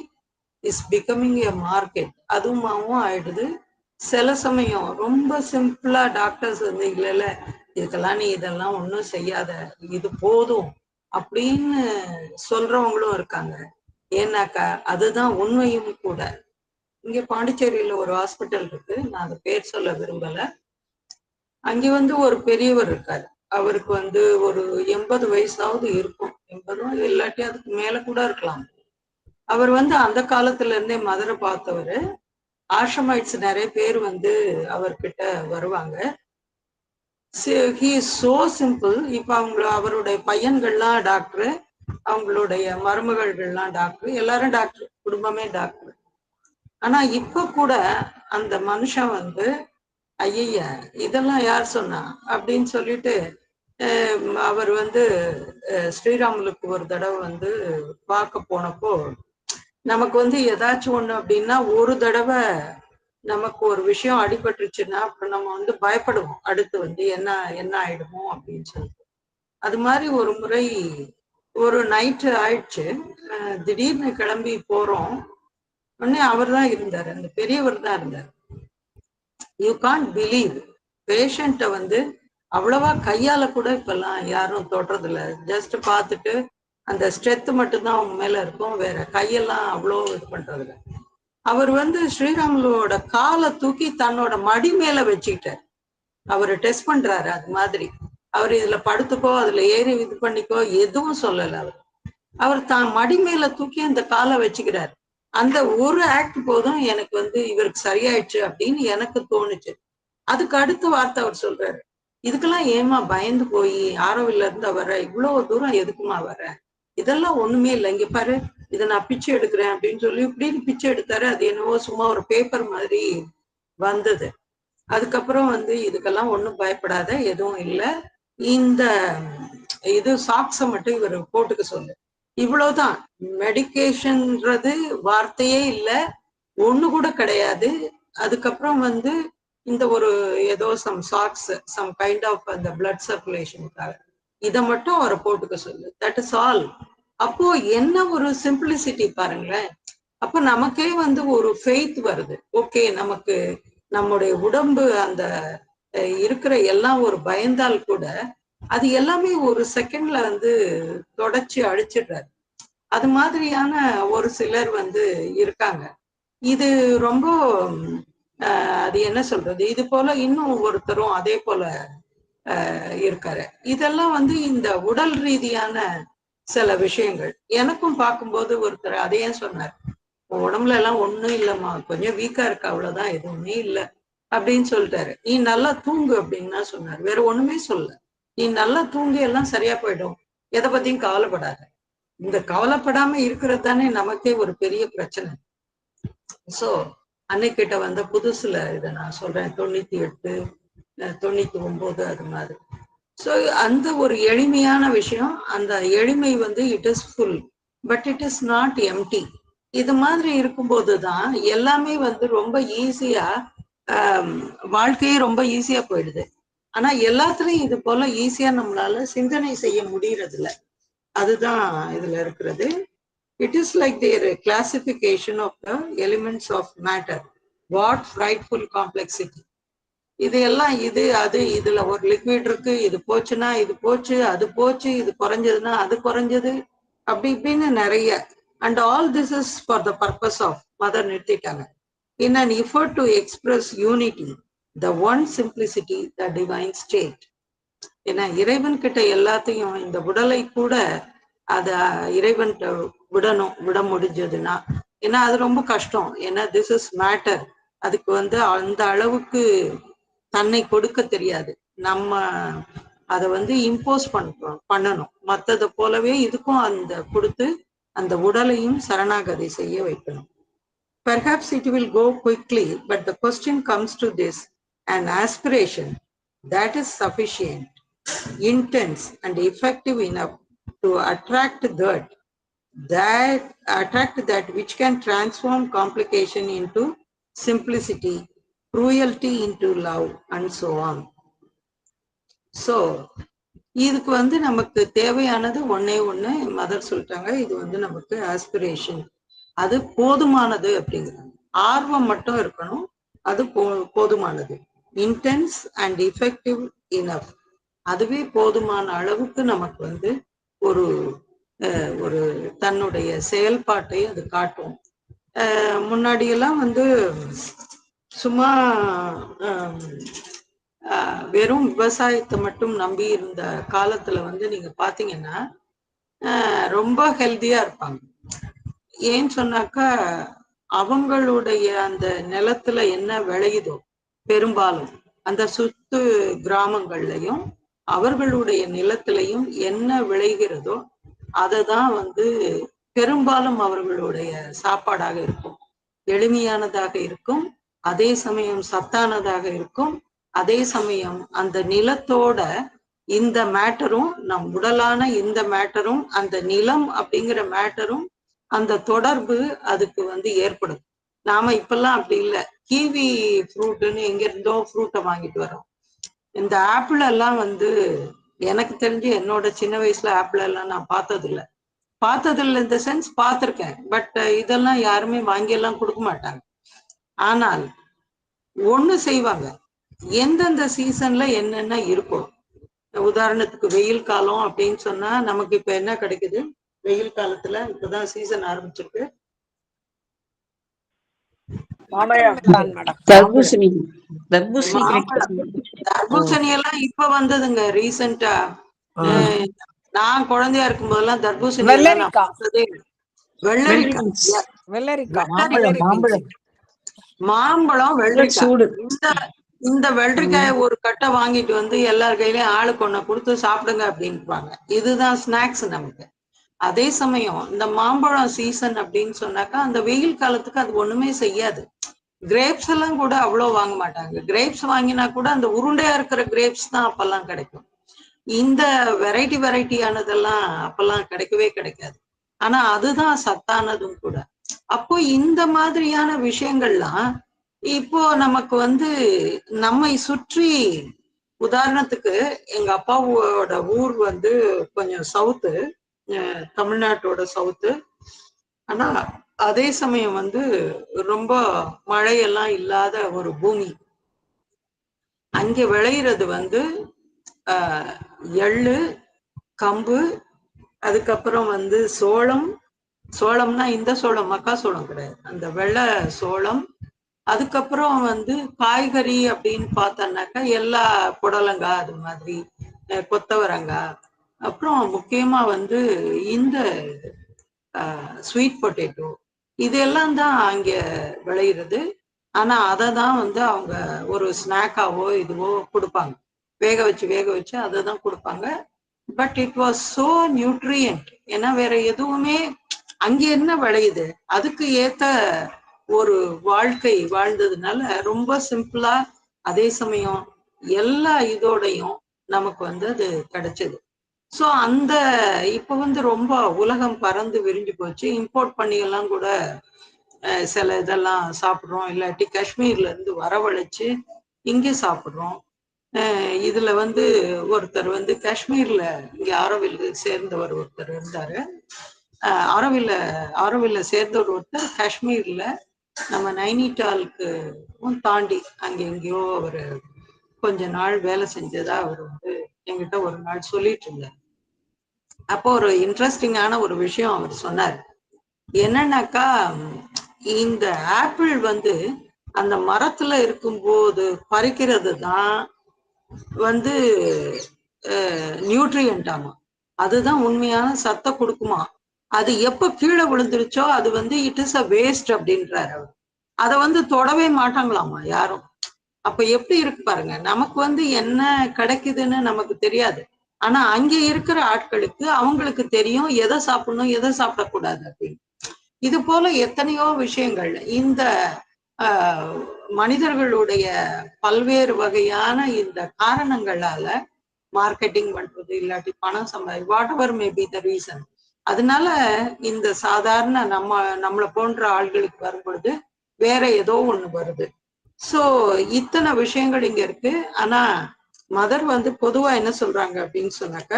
is becoming a market, அதுவும் ஆயிடுது. சில சமயம் ரொம்ப சிம்பிளா டாக்டர்ஸ் வந்து இல்ல இதுக்கெல்லாம் நீ இதெல்லாம் ஒன்றும் செய்யாத, இது போதும் அப்படின்னு சொல்றவங்களும் இருக்காங்க. ஏன்னாக்கா அதுதான் உண்மையும் கூட. இங்க பாண்டிச்சேரியில ஒரு ஹாஸ்பிட்டல் இருக்கு, நான் அதை பேர் சொல்ல விரும்பல. அங்கே வந்து ஒரு பெரியவர் இருக்காரு. அவருக்கு வந்து ஒரு 80 வயசாவது இருக்கும், 80 இல்லாட்டி அதுக்கு மேல கூட இருக்கலாம். அவர் வந்து அந்த காலத்துல இருந்தே மதுரை பார்த்தவரு. ஆஷ்ரமைட்ஸ் நிறைய பேர் வந்து அவர்கிட்ட வருவாங்க. He is so simple. இப்ப அவருடைய பையன்கள்லாம் டாக்டர், அவங்களுடைய மருமகள்கள்லாம் டாக்டர், எல்லாரும் டாக்டர், குடும்பமே டாக்டர். ஆனா இப்ப கூட அந்த மனுஷன் வந்து ஐய இதெல்லாம் யார் சொன்னா அப்படின்னு சொல்லிட்டு அவர் வந்து ஸ்ரீராமுலுக்கு ஒரு தடவை வந்து பார்க்க போனப்போ, நமக்கு வந்து ஏதாச்சும் ஒண்ணு அப்படின்னா ஒரு தடவை நமக்கு ஒரு விஷயம் அடிபட்டுருச்சுன்னா அப்புறம் நம்ம வந்து பயப்படுவோம், அடுத்து வந்து என்ன ஆயிடுமோ அப்படின்னு சொல்லிட்டு. அது மாதிரி ஒரு முறை ஒரு நைட்டு ஆயிடுச்சு, திடீர்னு கிளம்பி போறோம். உடனே அவர் தான் இருந்தார், அந்த பெரியவர் தான் இருந்தார். யூ கான்ட் பிலீவ், பேஷண்ட்டை வந்து அவ்வளவா கையால கூட இப்பெல்லாம் யாரும் தொடுறது இல்லை. ஜஸ்ட் பார்த்துட்டு அந்த ஸ்ட்ரென்த் மட்டும்தான் அவங்க மேல இருக்கும், வேற கையெல்லாம் அவ்வளோ இது பண்றது இல்லை. அவர் வந்து ஸ்ரீராமுலோட காலை தூக்கி தன்னோட மடி மேல வச்சுக்கிட்டார். அவர் டெஸ்ட் பண்றாரு. அது மாதிரி அவர் இதுல படுத்துக்கோ, அதுல ஏறி இது பண்ணிக்கோ எதுவும் சொல்லல. அவர் தான் மடி மேல தூக்கி அந்த காலை வச்சுக்கிறார். அந்த ஒரு ஆக்ட் போதும் எனக்கு வந்து இவருக்கு சரியாயிடுச்சு அப்படின்னு எனக்கு தோணுச்சு. அதுக்கு அடுத்த வார்த்தை அவர் சொல்றாரு, இதுக்கெல்லாம் ஏமா பயந்து போய் ஆரோவில்ல இருந்து வர, இவ்வளவு தூரம் எதுக்குமா வர, இதெல்லாம் ஒண்ணுமே இல்லை, இங்க பாரு இதை நான் பிச்சை எடுக்கிறேன் அப்படின்னு சொல்லி இப்படின்னு பிச்சை எடுத்தாரு. அது என்னவோ சும்மா ஒரு பேப்பர் மாதிரி வந்தது. அதுக்கப்புறம் வந்து இதுக்கெல்லாம் ஒண்ணும் பயப்படாத, எதுவும் இல்லை, இந்த இது சாக்ஸை மட்டும் இவர் போட்டுக்க சொல்லு. இவ்வளவுதான். மெடிக்கேஷன்ன்றது வார்த்தையே இல்லை, ஒண்ணு கூட கிடையாது. அதுக்கப்புறம் வந்து இந்த ஒரு ஏதோ some socks, some kind of அந்த பிளட் சர்க்குலேஷனுக்காக இதை மட்டும் அவரை போட்டுக்க சொல்லு. That is all. அப்போ என்ன ஒரு சிம்பிளிசிட்டி பாருங்களேன். அப்ப நமக்கே வந்து ஒரு ஃபெய்த் வருது. ஓகே, நமக்கு நம்முடைய உடம்பு அந்த இருக்கிற எல்லாம் ஒரு பயந்தால் கூட அது எல்லாமே ஒரு செகண்ட்ல வந்து தொடச்சி அழிச்சிடுறாரு. அது மாதிரியான ஒரு சிலர் வந்து இருக்காங்க. இது ரொம்ப அது என்ன சொல்றது, இது போல இன்னும் ஒருத்தரும் அதே போல இருக்காரு. இதெல்லாம் வந்து இந்த உடல் ரீதியான சில விஷயங்கள். எனக்கும் பார்க்கும்போது ஒருத்தர் அதையே சொன்னார், உடம்புல எல்லாம் ஒண்ணும் இல்லைம்மா, கொஞ்சம் வீக்கா இருக்கு, அவ்வளவுதான், எதுவுமே இல்லை அப்படின்னு சொல்லிட்டாரு. நீ நல்லா தூங்கு அப்படின்னா சொன்னார். வேற ஒண்ணுமே சொல்ல. நீ நல்லா தூங்கி எல்லாம் சரியா போயிடும், எதை பத்தியும் கவலைப்படாத. இந்த கவலைப்படாம இருக்கிறது தானே நமக்கே ஒரு பெரிய பிரச்சனை. சோ அன்னைக்கிட்ட வந்த புதுசுல இதை நான் சொல்றேன், 98 99 அது மாதிரி. ஸோ அந்த ஒரு எளிமையான விஷயம். அந்த எளிமை வந்து it is full, but it is not empty. இது மாதிரி இருக்கும்போது தான் எல்லாமே வந்து ரொம்ப ஈஸியா, வாழ்க்கையே ரொம்ப ஈஸியா போயிடுது. ஆனா எல்லாத்துலயும் இது போல ஈஸியா நம்மளால சிந்தனை செய்ய முடியறது இல்லை. அதுதான் இதுல இருக்கிறது. It is like their classification of the elements of matter. What frightful complexity. இது எல்லாம் இது அது, இதுல ஒரு லிக்விட் இருக்கு, இது போச்சுன்னா இது போச்சு, அது போச்சு, இது குறைஞ்சதுன்னா அது குறைஞ்சது, அப்படி இப்படின்னு நிறைய. And all this is for the purpose of mother நிறுத்திட்டாங்க. In an effort to express unity, the one simplicity, the divine state. ஏன்னா இறைவன் கிட்ட எல்லாத்தையும், இந்த உடலை கூட அத இறைவன் விட முடிஞ்சதுன்னா, ஏன்னா அது ரொம்ப கஷ்டம். ஏன்னா திஸ் இஸ் மேட்டர். அதுக்கு வந்து அந்த அளவுக்கு தன்னை கொடுக்க தெரியாது. நம்ம அதை வந்து இம்போஸ் பண்ணணும். மற்றதை போலவே இதுக்கும் அந்த கொடுத்து அந்த உடலையும் சரணாகதி செய்ய வைக்கணும். Perhaps it will go quickly, but the question comes to this: an aspiration that is sufficient, intense and effective enough to attract that which can transform complication into simplicity, cruelty into love, and so on. So இதுக்கு வந்து நமக்கு தேவையானது ஒன்னே ஒண்ணு mother சொல்லிட்டாங்க, இது வந்து நமக்கு ஆஸ்பிரேஷன். அது போதுமானது அப்படிங்கிறாங்க. ஆர்வம் மட்டும் இருக்கணும், அது போதுமானது. இன்டென்ஸ் அண்ட் இஃபெக்டிவ் இனஃப், அதுவே போதுமான அளவுக்கு நமக்கு வந்து ஒரு ஒரு தன்னுடைய செயல்பாட்டை அது காட்டும். முன்னாடியெல்லாம் வந்து சும்மா வெறும் விவசாயத்தை மட்டும் நம்பி இருந்த காலத்துல வந்து நீங்க பாத்தீங்கன்னா ரொம்ப ஹெல்த்தியா இருப்பாங்க. ஏன்னு சொன்னாக்கா, அவங்களுடைய அந்த நிலத்துல என்ன விளையுதோ, பெரும்பாலும் அந்த சுத்து கிராமங்கள்லயும் அவர்களுடைய நிலத்திலையும் என்ன விளைகிறதோ அதை தான் வந்து பெரும்பாலும் அவர்களுடைய சாப்பாடாக இருக்கும். எளிமையானதாக இருக்கும், அதே சமயம் சத்தானதாக இருக்கும், அதே சமயம் அந்த நிலத்தோட இந்த மேட்டரும், நம் உடலான இந்த மேட்டரும், அந்த நிலம் அப்படிங்கிற மேட்டரும், அந்த தொடர்பு அதுக்கு வந்து ஏற்படும். நாம இப்பெல்லாம் அப்படி இல்லை. கிவி ஃப்ரூட்டுன்னு எங்க இருந்தோ ஃப்ரூட்டை வாங்கிட்டு வரோம். இந்த ஆப்பிள் எல்லாம் வந்து எனக்கு தெரிஞ்சு என்னோட சின்ன வயசுல ஆப்பிள் எல்லாம் நான் பார்த்ததில்லை இந்த சென்ஸ் பார்த்துருக்கேன். பட் இதெல்லாம் யாருமே வாங்கியெல்லாம் கொடுக்க மாட்டாங்க. ஆனால் ஒண்ணு செய்வாங்க, எந்தெந்த சீசன்ல என்னென்ன இருக்கும். உதாரணத்துக்கு வெயில் காலம் அப்படின்னு சொன்னா நமக்கு இப்ப என்ன கிடைக்குது? வெயில் காலத்துல இப்பதான் சீசன் ஆரம்பிச்சிருக்கு.
தர்பூசணி
எல்லாம் இப்ப வந்ததுங்க ரீசெண்டா. நான் குழந்தையா இருக்கும் போதெல்லாம் தர்பூசணி மாம்பழம், வெள்ளரிக்காய். இந்த வெள்ளரிக்காய ஒரு கட்டை வாங்கிட்டு வந்து எல்லார் கையிலயும் ஆளுக்கு ஒண்ண கொடுத்து சாப்பிடுங்க அப்படின்பாங்க. இதுதான் ஸ்நாக்ஸ் நமக்கு. அதே சமயம் இந்த மாம்பழம் சீசன் அப்படின்னு சொன்னாக்கா அந்த வெயில் காலத்துக்கு அது ஒண்ணுமே செய்யாது. கிரேப்ஸ் எல்லாம் கூட அவ்வளவு வாங்க மாட்டாங்க. கிரேப்ஸ் வாங்கினா கூட அந்த உருண்டையா இருக்கிற கிரேப்ஸ் தான் அப்பெல்லாம் கிடைக்கும். இந்த வெரைட்டியானதெல்லாம் அப்பெல்லாம் கிடைக்கவே கிடைக்காது. ஆனா அதுதான் சத்தானதும் கூட. அப்போ இந்த மாதிரியான விஷயங்கள்லாம் இப்போ நமக்கு வந்து நம்மை சுற்றி, உதாரணத்துக்கு எங்க அப்பாவோட ஊர் வந்து கொஞ்சம் சவுத்து, தமிழ்நாட்டோட சவுத்து. ஆனா அதே சமயம் வந்து ரொம்ப மழையெல்லாம் இல்லாத ஒரு பூமி. அங்க விளையிறது வந்து எள்ளு, கம்பு, அதுக்கப்புறம் வந்து சோளம். சோளம்னா இந்த சோளம், மக்காசோளம் கிடையாது, அந்த வெள்ளை சோளம். அதுக்கப்புறம் வந்து காய்கறி அப்படின்னு பார்த்தோன்னாக்கா எல்லா புடலங்காய், அது மாதிரி கொத்தவரங்காய், அப்புறம் முக்கியமா வந்து இந்த ஸ்வீட் பொட்டேட்டோ, இதெல்லாம் தான் அங்க விளையிறது. ஆனா அதை தான் வந்து அவங்க ஒரு ஸ்நாக்காவோ இதுவோ கொடுப்பாங்க, வேக வச்சு அதை தான் கொடுப்பாங்க. But it was so nutrient. ஏன்னா வேற எதுவுமே அங்க என்ன விளையுது, அதுக்கு ஏத்த ஒரு வாழ்க்கை வாழ்ந்ததுனால ரொம்ப சிம்பிளா, அதே சமயம் எல்லா இதோடையும் நமக்கு வந்து அது கிடைச்சது. ஸோ அந்த இப்போ வந்து ரொம்ப உலகம் பறந்து விரிஞ்சு போச்சு. இம்போர்ட் பண்ணி எல்லாம் கூட சில இதெல்லாம் சாப்பிட்றோம், இல்லாட்டி காஷ்மீர்ல இருந்து வரவழைச்சு இங்கே சாப்பிட்றோம். இதுல வந்து ஒருத்தர் வந்து காஷ்மீர்ல இங்க ஆரோவில் சேர்ந்தவர் ஒருத்தர் இருந்தாரு. ஆரோவில்ல சேர்ந்தவர் ஒருத்தர் காஷ்மீர்ல நம்ம நைனிடாலுக்கு தாண்டி அங்க எங்கேயோ அவர் கொஞ்ச நாள் வேலை செஞ்சதா அவர் வந்து என்கிட்ட ஒரு நாள் சொல்லிட்டு இருந்தார். அப்போ ஒரு இன்ட்ரெஸ்டிங்கான ஒரு விஷயம் அவர் சொன்னார். என்னன்னாக்கா, இந்த ஆப்பிள் வந்து அந்த மரத்துல இருக்கும்போது பறிக்கிறது தான் வந்து நியூட்ரியன்ட் ஆமா, அதுதான் உண்மையான சத்தை கொடுக்குமா. அது எப்ப கீழே விழுந்துருச்சோ அது வந்து இட் இஸ் அ வேஸ்ட் அப்படின்றாரு அவர். அதை வந்து தொடவே மாட்டாங்களாமா யாரும். அப்ப எப்படி இருக்கு பாருங்க, நமக்கு வந்து என்ன கிடைக்குதுன்னு நமக்கு தெரியாது. ஆனா அங்க இருக்கிற ஆட்களுக்கு அவங்களுக்கு தெரியும் எதை சாப்பிடணும் எதை சாப்பிடக்கூடாது அப்படின்னு. இது போல எத்தனையோ விஷயங்கள் இந்த மனிதர்களுடைய பல்வேறு வகையான இந்த காரணங்களால மார்க்கெட்டிங் பண்றது, இல்லாட்டி பணம் what ever may be the reason. அதனால இந்த சாதாரண நம்மளை போன்ற ஆள்களுக்கு வரும்பொழுது வேற ஏதோ ஒண்ணு வருது. சோ இத்தனை விஷயங்கள் இங்க இருக்கு. ஆனா மதர் வந்து பொதுவா என்ன சொல்றாங்க அப்படின்னு சொன்னாக்க,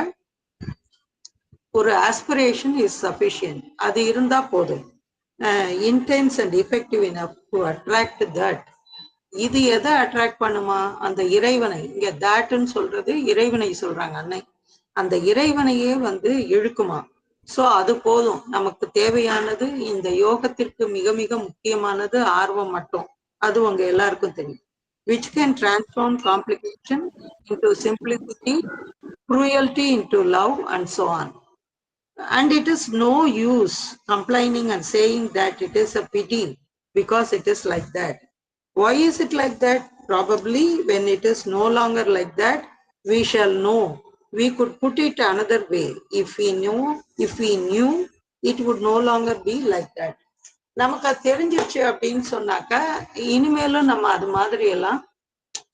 ஒரு ஆஸ்பிரேஷன் இஸ் சஃபிஷியன்ட், அது இருந்தா போதும். Intense and effective enough to attract that. இது எதை அட்ராக்ட் பண்ணுமா, அந்த இறைவனை. இங்க தாட்ன்னு சொல்றது இறைவனை சொல்றாங்க அன்னை. அந்த இறைவனையே வந்து இழுக்குமா. சோ அது போதும். நமக்கு தேவையானது இந்த யோகத்திற்கு மிக மிக முக்கியமானது ஆர்வம் மட்டும். அது உங்க எல்லாருக்கும் தெரியும். which can transform complication into simplicity, cruelty into love, and so on. And it is no use complaining and saying that it is a pity because it is like that. Why is it like that? Probably when it is no longer like that, we shall know. We could put it another way. If we knew, it would no longer be like that. நமக்கு அது தெரிஞ்சிருச்சு அப்படின்னு சொன்னாக்கா இனிமேலும் நம்ம அது மாதிரி எல்லாம்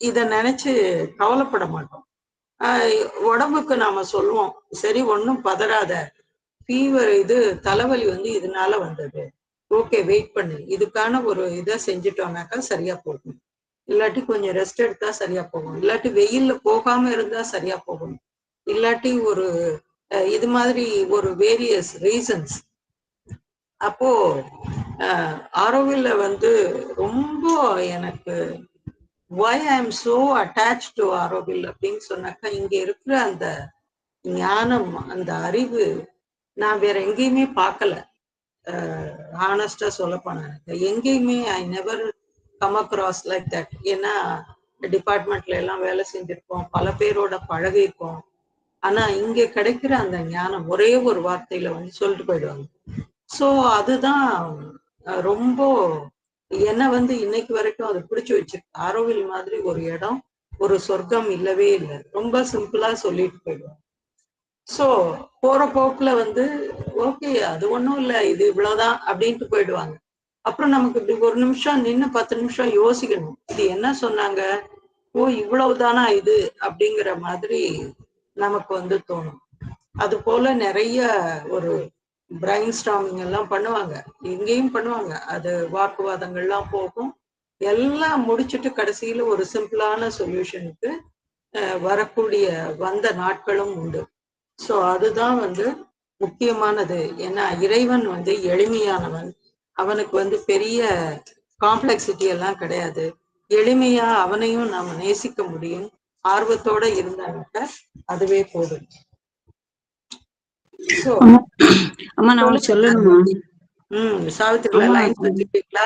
இத நினைச்சு கவலைப்பட மாட்டோம். உடம்புக்கு நாம சொல்லுவோம், சரி ஒன்னும் பதறாத, ஃபீவர் இது தலைவலி வந்து இதனால வந்தது, ஓகே வெயிட் பண்ணு, இதுக்கான ஒரு இதை செஞ்சுட்டோம்னாக்கா சரியா போகும், இல்லாட்டி கொஞ்சம் ரெஸ்ட் எடுத்தா சரியா போகும், இல்லாட்டி வெயில்ல போகாம இருந்தா சரியா போகும், இல்லாட்டி ஒரு இது மாதிரி ஒரு வேரியஸ் ரீசன்ஸ். அப்போ ஆரோவில்ல வந்து ரொம்ப எனக்கு why I am so attached to Auroville அப்படின்னு சொன்னாக்கா, இங்க இருக்கிற அந்த ஞானம், அந்த அறிவு நான் வேற எங்கேயுமே பார்க்கல. ஹானஸ்டா சொல்ல போனா எங்கேயுமே I never come across like that. ஏன்னா டிபார்ட்மெண்ட்ல எல்லாம் வேலை செஞ்சிருக்கோம், பல பேரோட பழகிருக்கோம். ஆனா இங்க கிடைக்கிற அந்த ஞானம் ஒரே ஒரு வார்த்தையில வந்து சொல்லிட்டு போயிடுவாங்க. ஸோ அதுதான் ரொம்ப என்ன வந்து இன்னைக்கு வரைக்கும் அது பிடிச்சு வச்சிருக்கு. ஆரோவில் மாதிரி ஒரு இடம், ஒரு சொர்க்கம் இல்லவே இல்லை. ரொம்ப சிம்பிளா சொல்லிட்டு போயிடுவாங்க. ஸோ போற போக்குல வந்து ஓகே அது ஒன்றும் இல்லை, இது இவ்வளவுதான் அப்படின்ட்டு போயிடுவாங்க. அப்புறம் நமக்கு இப்படி ஒரு நிமிஷம் நின்று 10 நிமிஷம் யோசிக்கணும், இது என்ன சொன்னாங்க, ஓ இவ்வளவுதானா இது அப்படிங்கிற மாதிரி நமக்கு வந்து தோணும். அது போல நிறைய ஒரு பிரைன் ஸ்டாமிங் எல்லாம் பண்ணுவாங்க, இங்கேயும் பண்ணுவாங்க. அது வாக்குவாதங்கள்லாம் போகும், எல்லாம் முடிச்சுட்டு கடைசியில ஒரு சிம்பிளான சொல்யூஷனுக்கு வரக்கூடிய வந்த நாட்களும் உண்டு. ஸோ அதுதான் வந்து முக்கியமானது. ஏன்னா இறைவன் வந்து எளிமையானவன், அவனுக்கு வந்து பெரிய காம்ப்ளெக்சிட்டி எல்லாம் கிடையாது. எளிமையா அவனையும் நாம நேசிக்க முடியும். ஆர்வத்தோட இருந்தாக்க அதுவே போதும். So,
அம்மா அம்மா நான் ஒண்ணு சொல்லணுமா?
சாவித்திரில
அம்மா
லைன் வச்சுட்டீங்களா?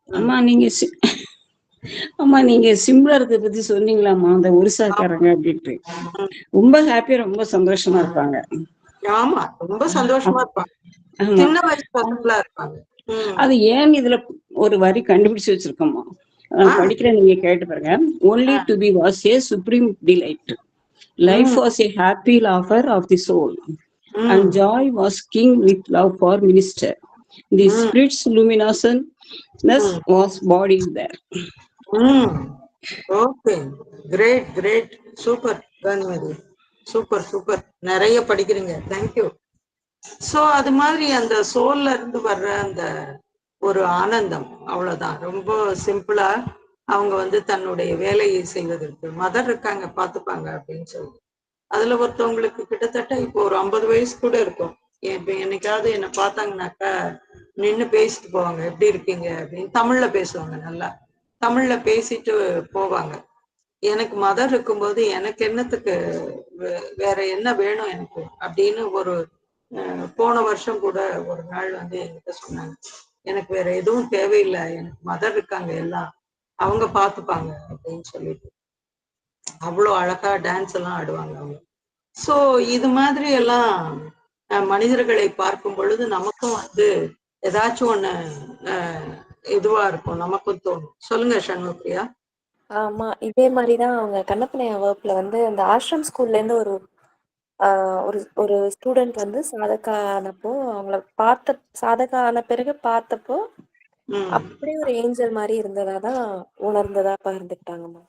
அம்மா நீங்க அம்மா நீங்க சிம்லருக்கு பத்தி சொன்னீங்களாம்மா, அந்த ஒரிசாக்காரங்க அப்படின்ட்டு. ரொம்ப ஹாப்பியா ரொம்ப சந்தோஷமா இருப்பாங்க.
ஆமா, ரொம்ப சந்தோஷமா இருப்பாங்க.
ஆமா,
சின்ன வயசு பசங்களா இருப்பாங்க.
அது ஏன் இதுல ஒரு வரி கண்டுபிடிச்சு வச்சிருக்கோமா, படிக்கிற நீங்க கேட்டு பாருங்க. only to be was a supreme delight, life was a happy laughter of the soul, and joy was king with love for minister, the spirit's luminousness was bodied there.
Okay, great great, super Gandhimathi, super super, நிறைய படிக்கிறீங்க, thank you. So அது மாதிரி அந்த சோல்ல இருந்து வர்ற அந்த ஒரு ஆனந்தம், அவ்வளவுதான். ரொம்ப சிம்பிளா அவங்க வந்து தன்னுடைய வேலையை செய்வதற்கு மதர் இருக்காங்க பார்த்துப்பாங்க அப்படின்னு சொல்லி, அதுல ஒருத்தவங்களுக்கு கிட்டத்தட்ட இப்போ ஒரு 50 வயசு கூட இருக்கும். இப்ப என்னைக்காவது என்ன பார்த்தாங்கன்னாக்கா நின்று பேசிட்டு போவாங்க, எப்படி இருக்கீங்க அப்படின்னு தமிழ்ல பேசுவாங்க, நல்லா தமிழ்ல பேசிட்டு போவாங்க. எனக்கு மதர் இருக்கும்போது எனக்கு என்னத்துக்கு வேற என்ன வேணும் எனக்கு அப்படின்னு ஒரு போன வருஷம் கூட ஒரு நாள் வந்து என்கிட்ட சொன்னாங்க, எனக்கு வேற எதுவும் தேவையில்லை, எனக்கு மதர் இருக்காங்க, எல்லாம் அவங்க பார்த்துப்பாங்க அப்படின்னு சொல்லிட்டு. அவ்வளோ அழகா டான்ஸ் எல்லாம் ஆடுவாங்க அவங்க. ஸோ இது மாதிரி எல்லாம் மனிதர்களை பார்க்கும் பொழுது நமக்கும் வந்து ஏதாச்சும் ஒண்ணு இதுவா இருக்கும், நமக்கும் தோணும். சொல்லுங்க சண்முகப்பிரியா.
ஆமா, இதே மாதிரிதான் அவங்க கண்ணப்பனையா வகுப்புல வந்து அந்த ஆசிரம் ஸ்கூல்ல இருந்து ஒரு ஒரு ஒரு ஸ்டூடெண்ட் வந்து சாதகா ஆனப்போ அவங்கள சாதகா ஆன பிறகு பார்த்தப்போ அப்படியே ஒரு ஏஞ்சல் மாதிரி இருந்ததாதான் உணர்ந்ததா பகிர்ந்துக்கிட்டாங்கம்மா.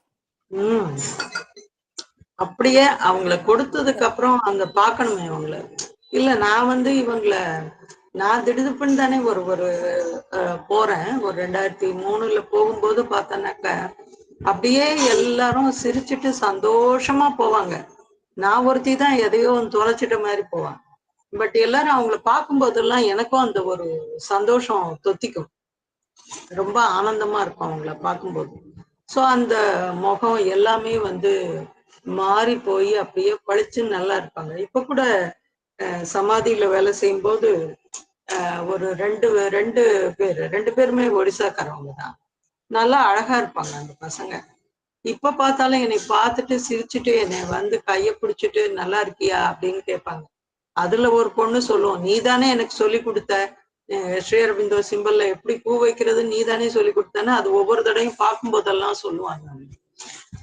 அப்படியே அவங்கள கொடுத்ததுக்கு அப்புறம் அந்த பார்க்கணுமே அவங்கள. இல்ல நான் வந்து இவங்கள நான் திடுதுப்புன்னு தானே ஒரு ஒரு போறேன். ஒரு 2003 போகும்போது பார்த்தேன்னாக்க அப்படியே எல்லாரும் சிரிச்சுட்டு சந்தோஷமா போவாங்க. நான் ஒருத்தி தான் எதையோ தொலைச்சிட்ட மாதிரி போவான். பட் எல்லாரும் அவங்கள பார்க்கும் போதெல்லாம் எனக்கும் அந்த ஒரு சந்தோஷம் தொத்திக்கும், ரொம்ப ஆனந்தமா இருக்கும் அவங்கள பார்க்கும்போது. ஸோ அந்த முகம் எல்லாமே வந்து மாறி போய் அப்படியே பளிச்சுன்னு நல்லா இருப்பாங்க. இப்ப கூட சமாதியில வேலை செய்யும் போது ஒரு ரெண்டு பேருமே ஒடிசாக்காரவங்க தான், நல்லா அழகா இருப்பாங்க அந்த பசங்க. இப்ப பார்த்தாலும் என்னை பார்த்துட்டு சிரிச்சுட்டு என்னை வந்து கைய பிடிச்சிட்டு நல்லா இருக்கியா அப்படின்னு கேட்பாங்க. அதுல ஒரு பொண்ணு சொல்லுவோம், நீ தானே எனக்கு சொல்லி கொடுத்த ஸ்ரீஅரபிந்தோ சிம்பல்ல எப்படி பூ வைக்கிறது நீ தானே சொல்லி கொடுத்தேன்னு அது ஒவ்வொரு தடையும் பார்க்கும் போதெல்லாம் சொல்லுவாங்க.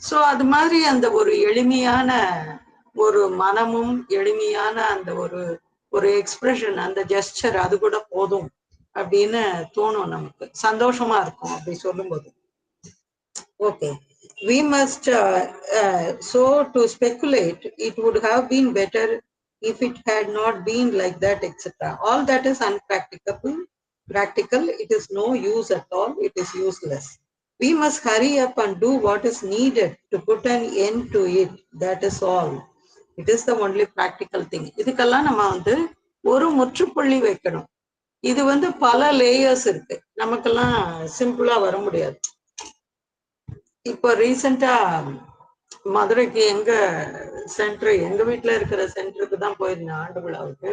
சோ அது மாதிரி அந்த ஒரு எளிமையான ஒரு மனமும் எளிமையான அந்த ஒரு ஒரு எக்ஸ்பிரஷன், அந்த ஜெஸ்டர், அது கூட போதும் அப்படின்னு தோணும், நமக்கு சந்தோஷமா இருக்கும் அப்படி சொல்லும்போது. Okay, we must so to speculate it would have been better if it had not been like that, etc. All that is practical, it is no use at all, it is useless. We must hurry up and do what is needed to put an end to it, that is all. It is the only practical thing. இதுக்கெல்லாம் நம்ம வந்து ஒரு முற்றுப்புள்ளி வைக்கணும். இது வந்து பல layers இருக்கு, நமக்கெல்லாம் சிம்பிளா வர முடியாது. இப்போ ரீசெண்டா மதுரைக்கு எங்க சென்டர், எங்க வீட்டுல இருக்கிற சென்டருக்கு தான் போயிருந்தேன் ஆண்டு விழாவுக்கு.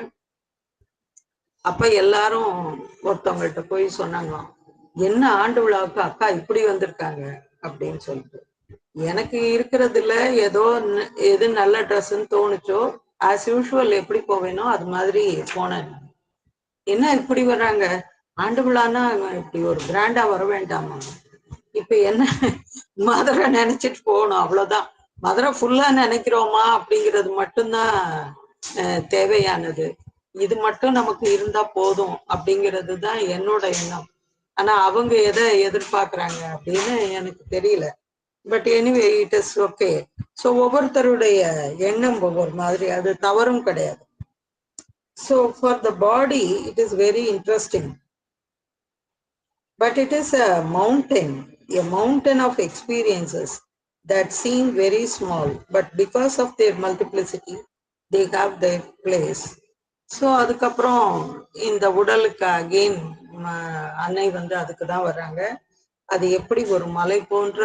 அப்ப எல்லாரும் ஒருத்தவங்கள்ட்ட போய் சொன்னாங்க, என்ன ஆண்டு விழாவுக்கு அக்கா இப்படி வந்திருக்காங்க அப்படின்னு சொல்லிட்டு. எனக்கு இருக்கிறதுல ஏதோ எது நல்ல ட்ரெஸ்ன்னு தோணுச்சோ ஆஸ் யூஷுவல் எப்படி போவேனோ அது மாதிரி போனேன். என்ன இப்படி வர்றாங்க, ஆண்டு விழான்னா இப்படி ஒரு கிராண்டா வர வேண்டாமா? இப்ப என்ன, மதுரை நினைச்சிட்டு போகணும், அவ்வளவுதான். மதுரை ஃபுல்லா நினைக்கிறோமா அப்படிங்கிறது மட்டும்தான் தேவையானது. இது மட்டும் நமக்கு இருந்தா போதும் அப்படிங்கிறது தான் என்னோட எண்ணம். ஆனா அவங்க எதை எதிர்பார்க்கறாங்க அப்படின்னு எனக்கு தெரியல. But anyway it is okay. So ஒவ்வொருத்தருடைய எண்ணம் ஒவ்வொரு மாதிரி, அது தவறும் கிடையாது. So for the body it is very interesting, but it is a mountain of experiences that seem very small, but because of their multiplicity they have their place. So அதுக்கப்புறம் இந்த உடலுக்கு அகெயின் அன்னை வந்து அதுக்கு தான் வர்றாங்க. அது எப்படி ஒரு மலை போன்ற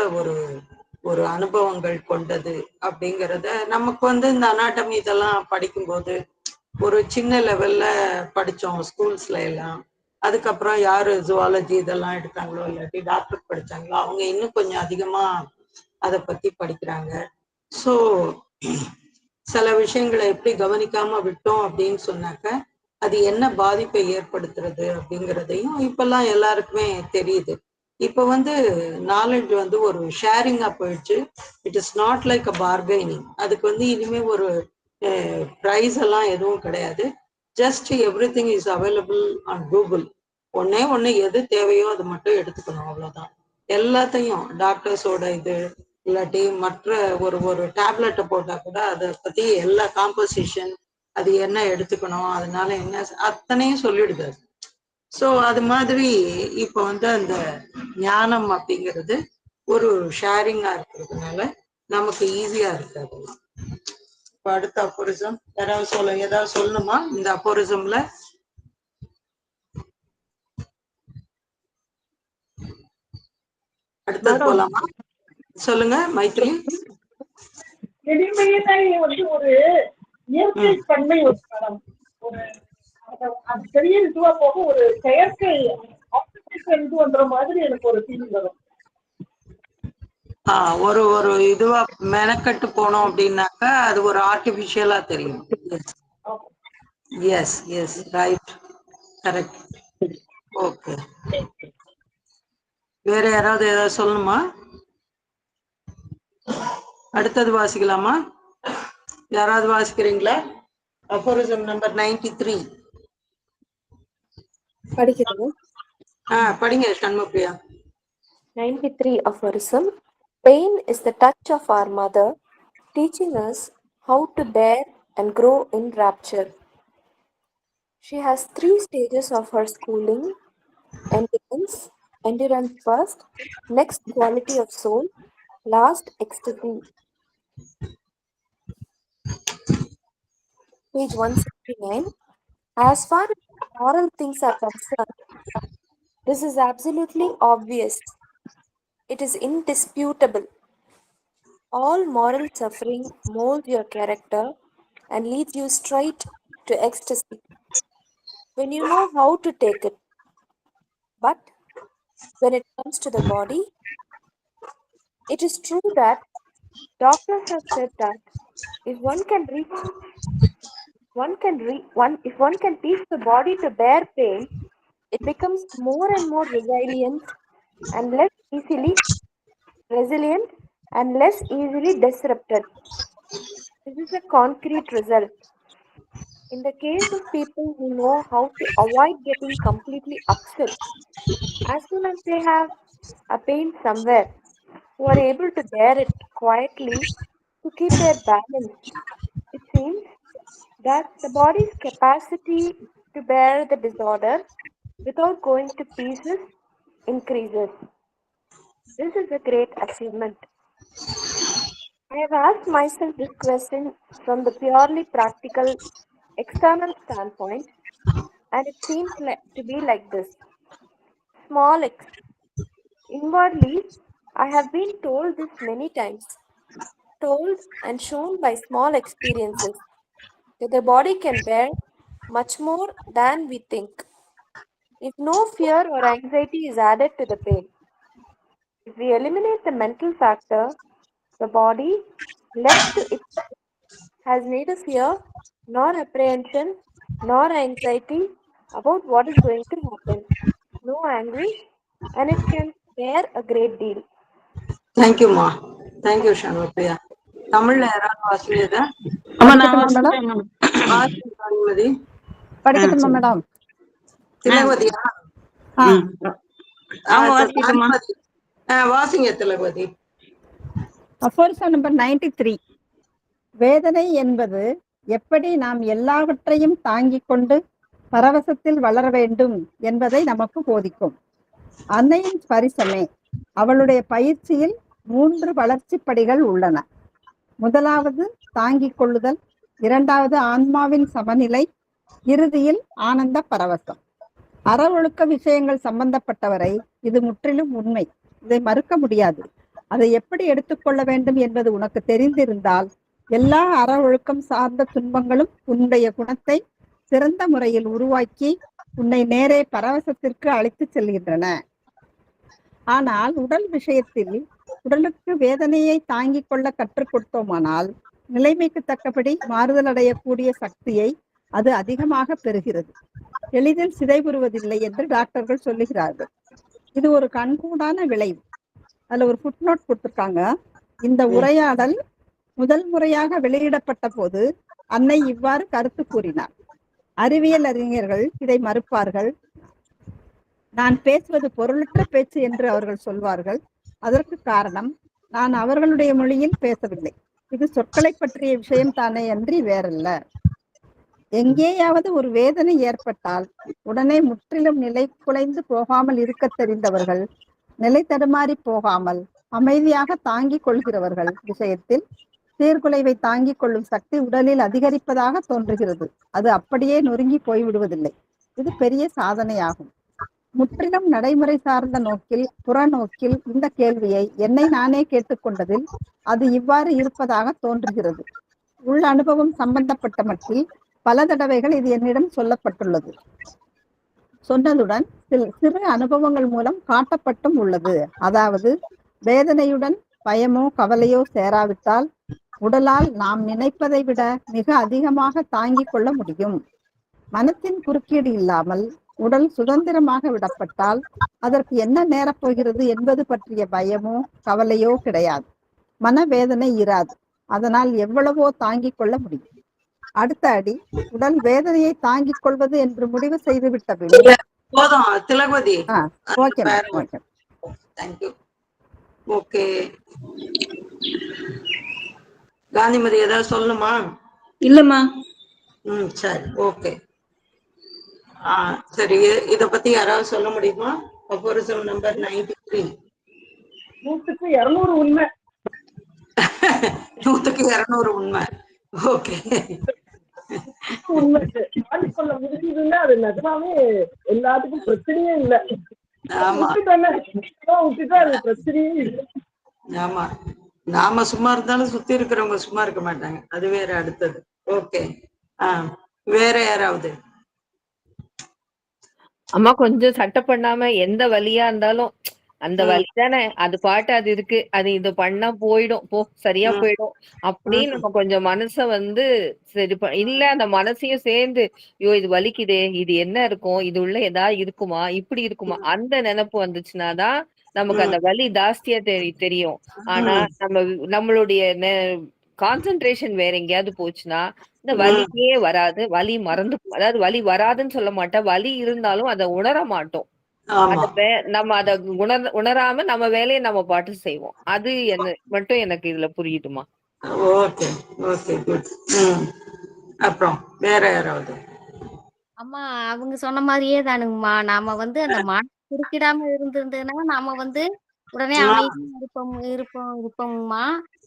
ஒரு அனுபவங்கள் கொண்டது அப்படிங்கிறத நமக்கு வந்து இந்த அனாட்டமி இதெல்லாம் படிக்கும்போது ஒரு சின்ன லெவல்ல படித்தோம் ஸ்கூல்ஸ்ல எல்லாம். அதுக்கப்புறம் யாரு ஜுவாலஜி இதெல்லாம் எடுத்தாங்களோ இல்லாட்டி டாக்டர் படிச்சாங்களோ அவங்க இன்னும் கொஞ்சம் அதிகமா அதை பத்தி படிக்கிறாங்க. ஸோ சில விஷயங்களை எப்படி கவனிக்காம விட்டோம் அப்படின்னு சொன்னாக்க அது என்ன பாதிப்பை ஏற்படுத்துறது அப்படிங்கிறதையும் இப்பெல்லாம் எல்லாருக்குமே தெரியுது. இப்போ வந்து நாலேஜ் வந்து ஒரு ஷேரிங்கா போயிடுச்சு. It is not like a bargaining. அதுக்கு வந்து இனிமே ஒரு ப்ரைஸ் எல்லாம் எதுவும் கிடையாது. Just every thing is available on Google. ஒண்ணு எது தேவையோ அது மட்டும் எடுத்துக்கணும், அவ்வளவுதான். எல்லாத்தையும் டாக்டர்ஸோட இது இல்லாட்டி மற்ற ஒரு டேப்லெட்டை போட்டா கூட அதை பத்தி எல்லா காம்போசிஷன், அது என்ன எடுத்துக்கணும், அதனால என்ன அத்தனையும் சொல்லிடுது. ஸோ அது மாதிரி இப்போ வந்து அந்த ஞானம் அப்படிங்கிறது ஒரு ஷேரிங்கா இருக்கிறதுனால நமக்கு ஈஸியா இருக்கு அதெல்லாம். இப்போ அடுத்த அப்போரிசம் ஏதாவது சொல்லணுமா இந்த அப்போரிசம்ல? அடுத்தது போலாமா? சொல்லுங்க மைத்திலி.
எளிமையிலே வந்து ஒரு இயற்கை தன்மை ஒரு படம், ஒரு அது பெரிய இதுவா போக ஒரு செயற்கை இது பண்ற மாதிரி எனக்கு ஒரு ஃபீலிங் வரும்.
ஒரு இதுவா மெனக்கட்டு போனோம் அப்படின்னாக்கா அது ஒரு ஆர்டிபிஷியலா தெரியும். Yes yes right, correct. Okay, வேற யாராவது ஏதாவது சொல்லணுமா? அடுத்தது வாசிக்கலாமா? யாராவது வாசிக்கிறீங்களா? அஃபோரிசம் நம்பர் 93
படிக்கிறோம்.
படிங்க Shanmugapriya.
93 aphorism. Pain is the touch of our mother, teaching us how to bear and grow in rapture. She has 3 stages of her schooling: endurance first, next quality of soul, last ecstasy. Page 169. As far as moral things are concerned, this is absolutely obvious. It is indisputable. All moral suffering molds your character and leads you straight to ecstasy when you know how to take it. But when it comes to the body, it is true that doctors have said that if one can teach the body to bear pain, it becomes more and more resilient and less easily disrupted. This is a concrete result. In the case of people who know how to avoid getting completely upset as soon as they have a pain somewhere, who are able to bear it quietly to keep their balance, it seems that the body's capacity to bear the disorder without going to pieces increases. This is a great achievement. I have asked myself this question from the purely practical external standpoint, and it seems to be like this. Small x. Inwardly, I have been told this many times, told and shown by small experiences, that the body can bear much more than we think, if no fear or anxiety is added to the pain. If we eliminate the mental factor, the body, left to itself, has neither fear, nor apprehension, nor anxiety about what is going to happen, no anguish, and it can bear a great deal.
தேங்க்யூமா, thank you Shanmugapriya. தமிழ்ல யாராவது வாசிக்கிறதா?
படிக்கட்டுமா madam?
திலகவதியா?
வாசிங்க Thilagavathi.
அஃபோரிசம் number 93. வேதனை என்பது எப்படி நாம் எல்லாவற்றையும் தாங்கிக் கொண்டு பரவசத்தில் வளர வேண்டும் என்பதை நமக்கு போதிக்கும். அன்னையின் ஸ்பரிசமே. அவளுடைய பயிற்சியில் 3 வளர்ச்சி படிகள் உள்ளன. முதலாவது தாங்கிக் கொள்ளுதல், இரண்டாவது ஆன்மாவின் சமநிலை, இறுதியில் ஆனந்த பரவசம். அற ஒழுக்க விஷயங்கள் சம்பந்தப்பட்டவரை இது முற்றிலும் உண்மை. இதை மறுக்க முடியாது. அதை எப்படி எடுத்துக்கொள்ள வேண்டும் என்பது உனக்கு தெரிந்திருந்தால் எல்லா அற ஒழுக்கம் சார்ந்த துன்பங்களும் உன்னுடைய குணத்தை சிறந்த முறையில் உருவாக்கி உன்னை நேரே பரவசத்திற்கு அழைத்து செல்கின்றன. ஆனால் உடல் விஷயத்தில் உடலுக்கு வேதனையை தாங்கிக் கொள்ள கற்றுக் கொடுத்தோமானால் நிலைமைக்கு தக்கபடி மாறுதல் அடையக்கூடிய சக்தியை அது அதிகமாக பெறுகிறது. எளிதில் சிதைவுறுவதில்லை என்று டாக்டர்கள் சொல்லுகிறார்கள். இது ஒரு கண்கூடான விளைவு. அதுல ஒரு ஃபுட்நோட் கொடுத்திருக்காங்க. இந்த உரையாடல் முதல் முறையாக வெளியிடப்பட்ட போது அன்னை இவ்வாறு கருத்து கூறினார். அறிவியல் அறிஞர்கள் இதை மறுப்பார்கள். நான் பேசுவது பொருளற்ற பேச்சு என்று அவர்கள் சொல்வார்கள். அதற்கு காரணம் நான் அவர்களுடைய மொழியில் பேசவில்லை. இது சொற்களை பற்றிய விஷயம் தானே அன்றி வேறல்ல. எங்கேயாவது ஒரு வேதனை ஏற்பட்டால் உடனே முற்றிலும் நிலை குலைந்து போகாமல் இருக்க தெரிந்தவர்கள், நிலை தடுமாறி போகாமல் அமைதியாக தாங்கிக் கொள்கிறவர்கள் விஷயத்தில் சீர்குலைவை தாங்கிக் கொள்ளும் சக்தி உடலில் அதிகரிப்பதாக தோன்றுகிறது. அது அப்படியே நொறுங்கி போய்விடுவதில்லை. இது பெரிய சாதனையாகும். முற்றிலும் நடைமுறை சார்ந்த நோக்கில், புறநோக்கில் இந்த கேள்வியை என்னை நானே கேட்டுக்கொண்டதில் அது இவ்வாறு இருப்பதாக தோன்றுகிறது. உள் அனுபவம் சம்பந்தப்பட்ட மட்டில் பல தடவைகள் இது என்னிடம் சொல்லப்பட்டுள்ளது. சொன்னதுடன் சிறு அனுபவங்கள் மூலம் காட்டப்பட்டும் உள்ளது. அதாவது வேதனையுடன் பயமோ கவலையோ சேராவிட்டால் உடலால் நாம் நினைப்பதை விட மிக அதிகமாக தாங்கிக் கொள்ள முடியும். மனத்தின் குறுக்கீடு இல்லாமல் உடல் சுதந்திரமாக விடப்பட்டால் அதற்கு என்ன நேரப்போகிறது என்பது பற்றிய பயமோ கவலையோ கிடையாது. மனவேதனை இராது. அதனால் எவ்வளவோ தாங்கிக் கொள்ள முடியும். அடுத்த அடி உடல் வேதனையை தாங்கிக் கொள்வது என்று முடிவு செய்துவிட்ட பின்
போதும் Thilagavathi.
Okay okay,
thank you. Okay, Gandhimathi ஏதாவது சொல்லணுமா?
இல்லம்மா.
சரி, ஓகே. சரி, இத பத்தி யாராவது சொல்ல முடியுமா? அஃபோரிசம் நம்பர் 93.
100க்கு 200 உண்மை.
100க்கு 200 உண்மை. ஓகே,
உண்மை சொல்ல முடியுதுன்னா அது நிஜமாவே எல்லாத்துக்கும் பிரச்சனையே இல்லை. விட்டுட்டா அது பிரச்சனையே இல்லை.
ஆமா, நாம சும்மா இருந்தாலும் சுத்தி இருக்கிறவங்க சும்மா இருக்க மாட்டாங்க. அது வேற. அடுத்தது ஓகே, வேற யாராவது?
அம்மா கொஞ்சம் சட்டை பண்ணாம எந்த வலியா இருந்தாலும் அந்த வலி தானே, அது பாட்டு அது இருக்கு, அது இது பண்ணா போயிடும், சரியா போயிடும் அப்படின்னு நம்ம கொஞ்சம் மனச சரி இல்ல அந்த மனசையும் சேர்ந்து ஐயோ இது வலிக்குதே, இது என்ன இருக்கும், இது உள்ள ஏதாவது இருக்குமா, இப்படி இருக்குமா, அந்த நினைப்பு வந்துச்சுன்னாதான் நமக்கு அந்த வலி ஜாஸ்தியா தெரியும். ஆனா நம்மளுடைய கான்சென்ட்ரேஷன் வேற எங்கேயாவது போச்சுன்னா இந்த வலியே வராது. வலி மறந்து, அதாவது வலி வராதுன்னு சொல்ல மாட்டேன், வலி இருந்தாலும் அதை உணர மாட்டோம். நம்ம அதை உணராம நம்ம வேலையை நம்ம பாட்டு செய்வோம். அது என்ன மட்டும் எனக்கு இதுல புரியுதுமா.
Okay okay, good. அப்புறம் வேற யாராவது?
அம்மா அவங்க சொன்ன மாதிரியே தானுங்கம்மா. நாம அந்த மன குறுக்கிடாம இருந்திருந்ததுன்னா நாம உடனே அமைதியா இருப்போம்மா.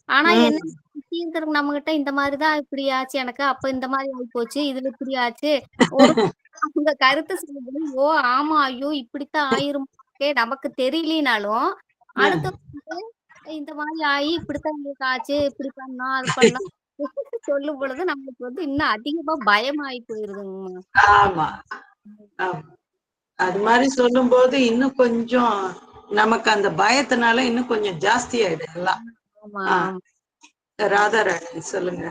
ஆனா என்ன சுத்தி இருக்கிறவங்க நம்ம கிட்ட இந்த மாதிரிதான் இப்படி ஆச்சு எனக்கு, அப்ப இந்த மாதிரி ஆகி போச்சு, இதுல இப்படி ஆச்சு ஒரு அவங்க கருத்து சொல்லும்போது ஓ ஆமா ஐயோ இப்படித்தான் ஆயிரும் நமக்கு தெரியலனாலும் அடுத்த இந்த மாதிரி ஆகி இப்படித்தான் உங்களுக்கு ஆச்சு, இப்படி பண்ணோம் அது பண்ணோம் சொல்லும் பொழுது நம்மளுக்கு இன்னும் அதிகமா பயமாயி போயிருதுங்கம்மா.
ஆமா, அது மாதிரி சொல்லும் போது இன்னும் கொஞ்சம் நமக்கு அந்த பயத்தினால இன்னும் கொஞ்சம் ஜாஸ்தி ஆயிடும் எல்லாம். ராதாராணி சொல்லுங்க.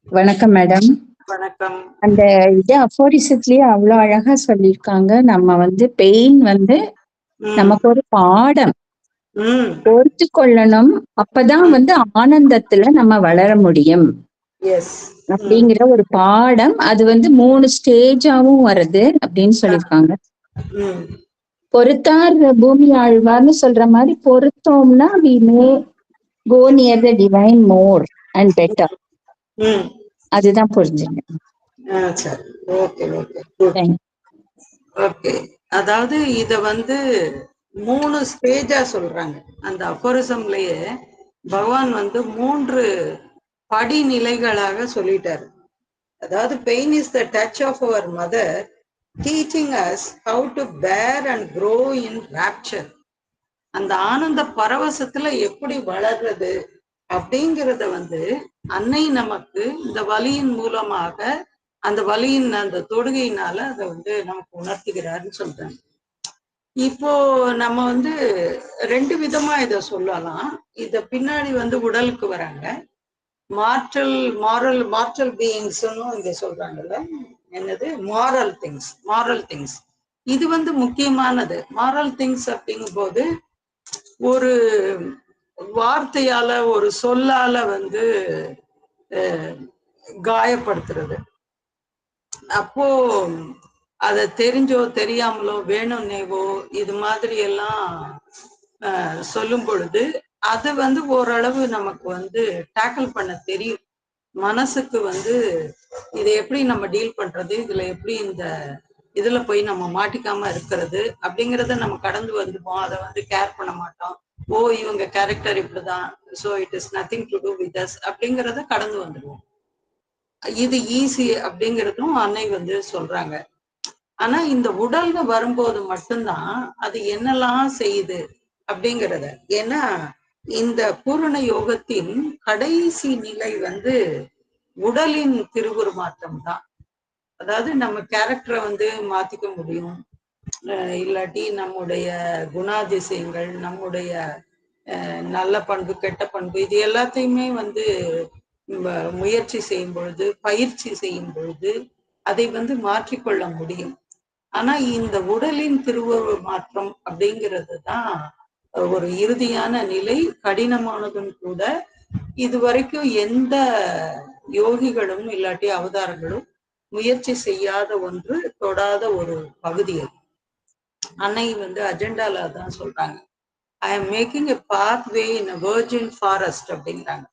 வணக்கம் மேடம்.
வணக்கம்.
அந்த இது அஃபோரிசத்திலேயே அவ்வளவு அழகா சொல்லியிருக்காங்க. நம்ம பெயின் நமக்கு ஒரு பாடம், பொறுத்து கொள்ளணும். அப்பதான் ஆனந்தத்துல நம்ம வளர முடியும் அப்படிங்கிற ஒரு பாடம். அது 3 ஸ்டேஜாவும் வருது அப்படின்னு சொல்லியிருக்காங்க. பொறுத்தார் பூமி ஆழ்வார்னு சொல்ற மாதிரி பொறுத்தோம்னா we may go near the divine more and better. அதுதான் புரிஞ்சுங்க.
சரி, ஓகே ஓகே ஓகே. அதாவது இத வந்து 3 ஸ்டேஜா சொல்றாங்க. அந்த அஃபோரிசம்லயே பகவான் வந்து 3 படிநிலைகளாக சொல்லிட்டாரு. அதாவது pain is the touch of our mother teaching us how to bear and grow in rapture. அந்த ஆனந்த பரவசத்துல எப்படி வளர்றது அப்படிங்கிறத வந்து அன்னை நமக்கு இந்த வலியின் மூலமாக, அந்த வலியின் அந்த தொடுகையினால அதை வந்து நமக்கு உணர்த்துகிறாருன்னு சொல்றாங்க. இப்போ நம்ம வந்து 2 விதமா இத சொல்லலாம். இத பின்னாடி வந்து உடலுக்கு வராங்க, மாரல் பீயிங்ஸ்னு இங்க சொல்றாங்கல்ல, என்னது மாரல் திங்ஸ். இது வந்து முக்கியமானது. மாரல் திங்ஸ் அப்படிங்கும் போது ஒரு வார்த்தையால, ஒரு சொல்லால வந்து காயப்படுத்துறது. அப்போ அதை தெரிஞ்சோ தெரியாமலோ வேணும்னேவோ இது மாதிரி எல்லாம் சொல்லும் பொழுது அது வந்து ஓரளவு நமக்கு வந்து டேக்கிள் பண்ண தெரியும். மனசுக்கு வந்து இதை எப்படி நம்ம டீல் பண்றது, இதுல எப்படி இந்த இதுல போய் நம்ம மாட்டிக்காம இருக்கிறது அப்படிங்கிறத நம்ம கடந்து வந்துப்போம். அதை வந்து கேர் பண்ண மாட்டோம். ஓ, இவங்க கேரக்டர் இப்படிதான், so it is nothing to do with us அப்படிங்கிறத கடந்து வந்துடுவோம். இது ஈஸி அப்படிங்கிறதும் அன்னை வந்து சொல்றாங்க. ஆனா இந்த உடல்ல வரும்போது மட்டும்தான் அது என்னெல்லாம் செய்யுது அப்படிங்கிறத. ஏன்னா இந்த பூரண யோகத்தின் கடைசி நிலை வந்து உடலின் திருவுருமாற்றம் தான். அதாவது நம்ம கேரக்டரை வந்து மாத்திக்க முடியும், இல்லாட்டி நம்முடைய குணாதிசயங்கள், நம்முடைய நல்ல பண்பு கெட்ட பண்பு, இது எல்லாத்தையுமே வந்து முயற்சி செய்யும் பொழுது, பயிற்சி செய்யும் பொழுது அதை வந்து மாற்றிக்கொள்ள முடியும். ஆனா இந்த உடலின் திருவுரு மாற்றம் அப்படிங்கிறது தான் ஒரு இறுதியான நிலை, கடினமானதும் கூட. இதுவரைக்கும் எந்த யோகிகளும் இல்லாட்டி அவதாரங்களும் முயற்சி செய்யாத ஒன்று, தொடாத ஒரு பகுதி அது. அன்னை வந்து அஜெண்டால தான் சொல்றாங்க, I am making a pathway in a virgin forest அப்படிங்கிறாங்க.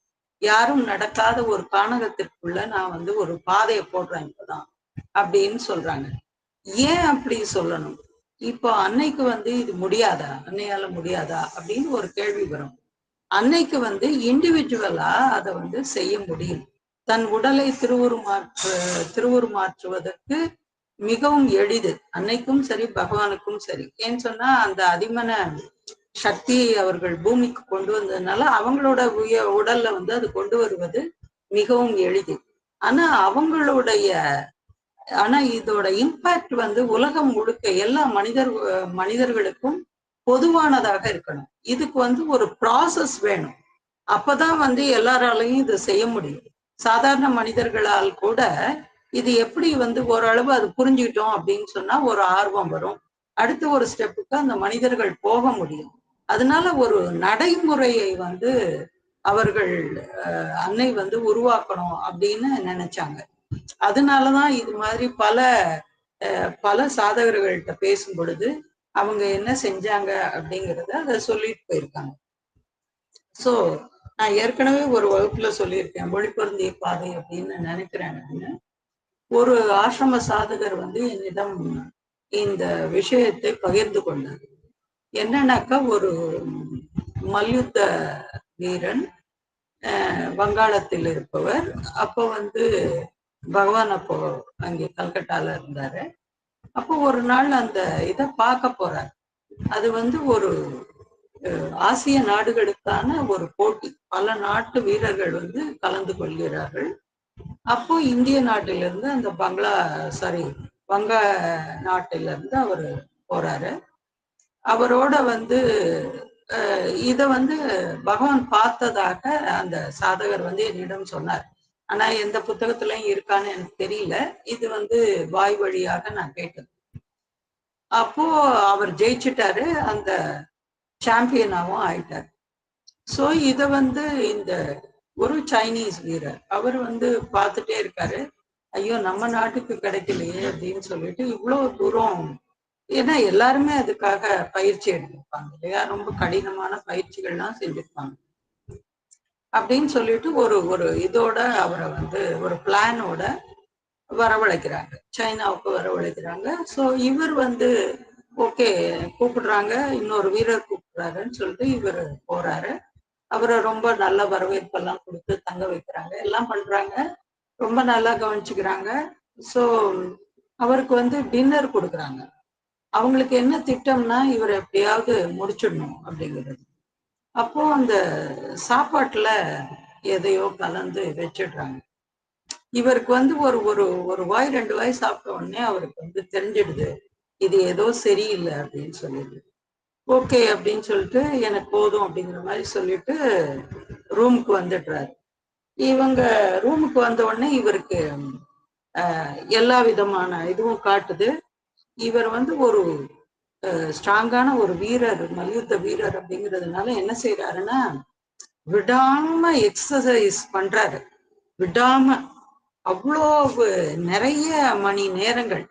யாரும் நடக்காத ஒரு கானகத்திற்குள்ள நான் வந்து ஒரு பாதையை போடுறேன் இப்பதான் அப்படின்னு சொல்றாங்க. ஏன் அப்படி சொல்லணும்? இப்போ அன்னைக்கு வந்து இது முடியாதா, அன்னையால முடியாதா அப்படின்னு ஒரு கேள்வி வரும். அன்னைக்கு வந்து இண்டிவிஜுவலா அதை வந்து செய்ய முடியும். தன் உடலை திருவுருமாற்றுவதற்கு மிகவும் எளிது, அன்னைக்கும் சரி பகவானுக்கும் சரி. ஏன்னு சொன்னா அந்த அதிமன சக்தியை அவர்கள் பூமிக்கு கொண்டு வந்ததுனால அவங்களோட உடல்ல வந்து அது கொண்டு வருவது மிகவும் எளிது. ஆனா இதோட இம்பாக்ட் வந்து உலகம் முழுக்க எல்லா மனிதர்களுக்கும் பொதுவானதாக இருக்கணும். இதுக்கு வந்து ஒரு ப்ராசஸ் வேணும். அப்பதான் வந்து எல்லாராலையும் இது செய்ய முடியும். சாதாரண மனிதர்களால் கூட இது எப்படி வந்து ஓரளவு அது புரிஞ்சுக்கிட்டோம் அப்படின்னு சொன்னா ஒரு ஆர்வம் வரும், அடுத்த ஒரு ஸ்டெப்புக்கு அந்த மனிதர்கள் போக முடியும். அதனால ஒரு நடைமுறையை வந்து அவர்கள் அன்னை வந்து உருவாக்கணும் அப்படின்னு நினைச்சாங்க. அதனாலதான் இது மாதிரி பல சாதகர்கள்ட்ட பேசும் பொழுது அவங்க என்ன செஞ்சாங்க அப்படிங்கிறத அதை சொல்லிட்டு போயிருக்காங்க. சோ நான் ஏற்கனவே ஒரு வகுப்புல சொல்லியிருக்கேன், மொழிபொருந்திய பாதை அப்படின்னு நினைக்கிறேன். ஒரு ஆசிரம சாதகர் வந்து என்னிடம் இந்த விஷயத்தை பகிர்ந்து கொண்டார். என்னன்னாக்கா, ஒரு மல்யுத்த வீரன் வங்காளத்தில் இருப்பவர். அப்போ வந்து பகவான் அப்போ அங்கே கல்கட்டால இருந்தாரு. அப்போ ஒரு நாள் அந்த இதை பார்க்க போறார். அது வந்து ஒரு ஆசிய நாடுகளுக்கான ஒரு போட்டி, பல நாட்டு வீரர்கள் வந்து கலந்து கொள்கிறார்கள். அப்போ இந்திய நாட்டிலிருந்து அந்த வங்க நாட்டிலிருந்து அவர் போறாரு. அவரோட வந்து இத வந்து பகவான் பார்த்ததாக அந்த சாதகர் வந்து என்னிடம் சொன்னார். ஆனா எந்த புத்தகத்திலையும் இருக்கான்னு எனக்கு தெரியல, இது வந்து வாய் வழியாக நான் கேட்டது. அப்போ அவர் ஜெயிச்சுட்டாரு, அந்த சாம்பியனாவும் ஆயிட்டார். சோ இத வந்து இந்த ஒரு சைனீஸ் வீரர் அவர் வந்து பார்த்துட்டே இருக்காரு. ஐயோ, நம்ம நாட்டுக்கு கிடைக்கலையே அப்படின்னு சொல்லிட்டு இவ்வளவு தூரம் ஏன்னா எல்லாருமே அதுக்காக பயிற்சி எடுத்திருப்பாங்க இல்லையா, ரொம்ப கடினமான பயிற்சிகள்லாம் செஞ்சிருப்பாங்க. அப்படின்னு சொல்லிட்டு ஒரு ஒரு இதோட அவரை வந்து ஒரு பிளானோட வரவழைக்கிறாங்க, சைனாவுக்கு வரவழைக்கிறாங்க. ஸோ இவர் வந்து ஓகே கூப்பிடுறாங்க, இன்னொரு வீரர் கூப்பிடுறாருன்னு சொல்லிட்டு இவர் போறாரு. அவரை ரொம்ப நல்ல வரவேற்பெல்லாம் கொடுத்து தங்க வைக்கிறாங்க, எல்லாம் பண்றாங்க, ரொம்ப நல்லா கவனிச்சுக்கிறாங்க. ஸோ அவருக்கு வந்து டின்னர் கொடுக்குறாங்க. அவங்களுக்கு என்ன திட்டம்னா இவர் எப்படியாவது முடிச்சிடணும் அப்படிங்கிறது. அப்போ அந்த சாப்பாட்டுல எதையோ கலந்து வச்சிடுறாங்க. இவருக்கு வந்து ஒரு ஒரு ஒரு வாய் 2 வாய் சாப்பிட்ட உடனே அவருக்கு வந்து தெரிஞ்சிடுது இது ஏதோ சரியில்லை அப்படின்னு சொல்லிட்டு, ஓகே அப்படின்னு சொல்லிட்டு எனக்கு போதும் அப்படிங்கிற மாதிரி சொல்லிட்டு ரூமுக்கு வந்துடுறாரு. இவங்க ரூமுக்கு வந்த உடனே இவருக்கு எல்லா விதமான இதுவும் காட்டுது. இவர் வந்து ஒரு ஸ்ட்ராங்கான ஒரு வீரர், மல்யுத்த வீரர் அப்படிங்கிறதுனால என்ன செய்யறாருன்னா விடாம எக்ஸசைஸ் பண்றாரு. விடாம அவ்வளோ நிறைய மணி நேரங்கள்,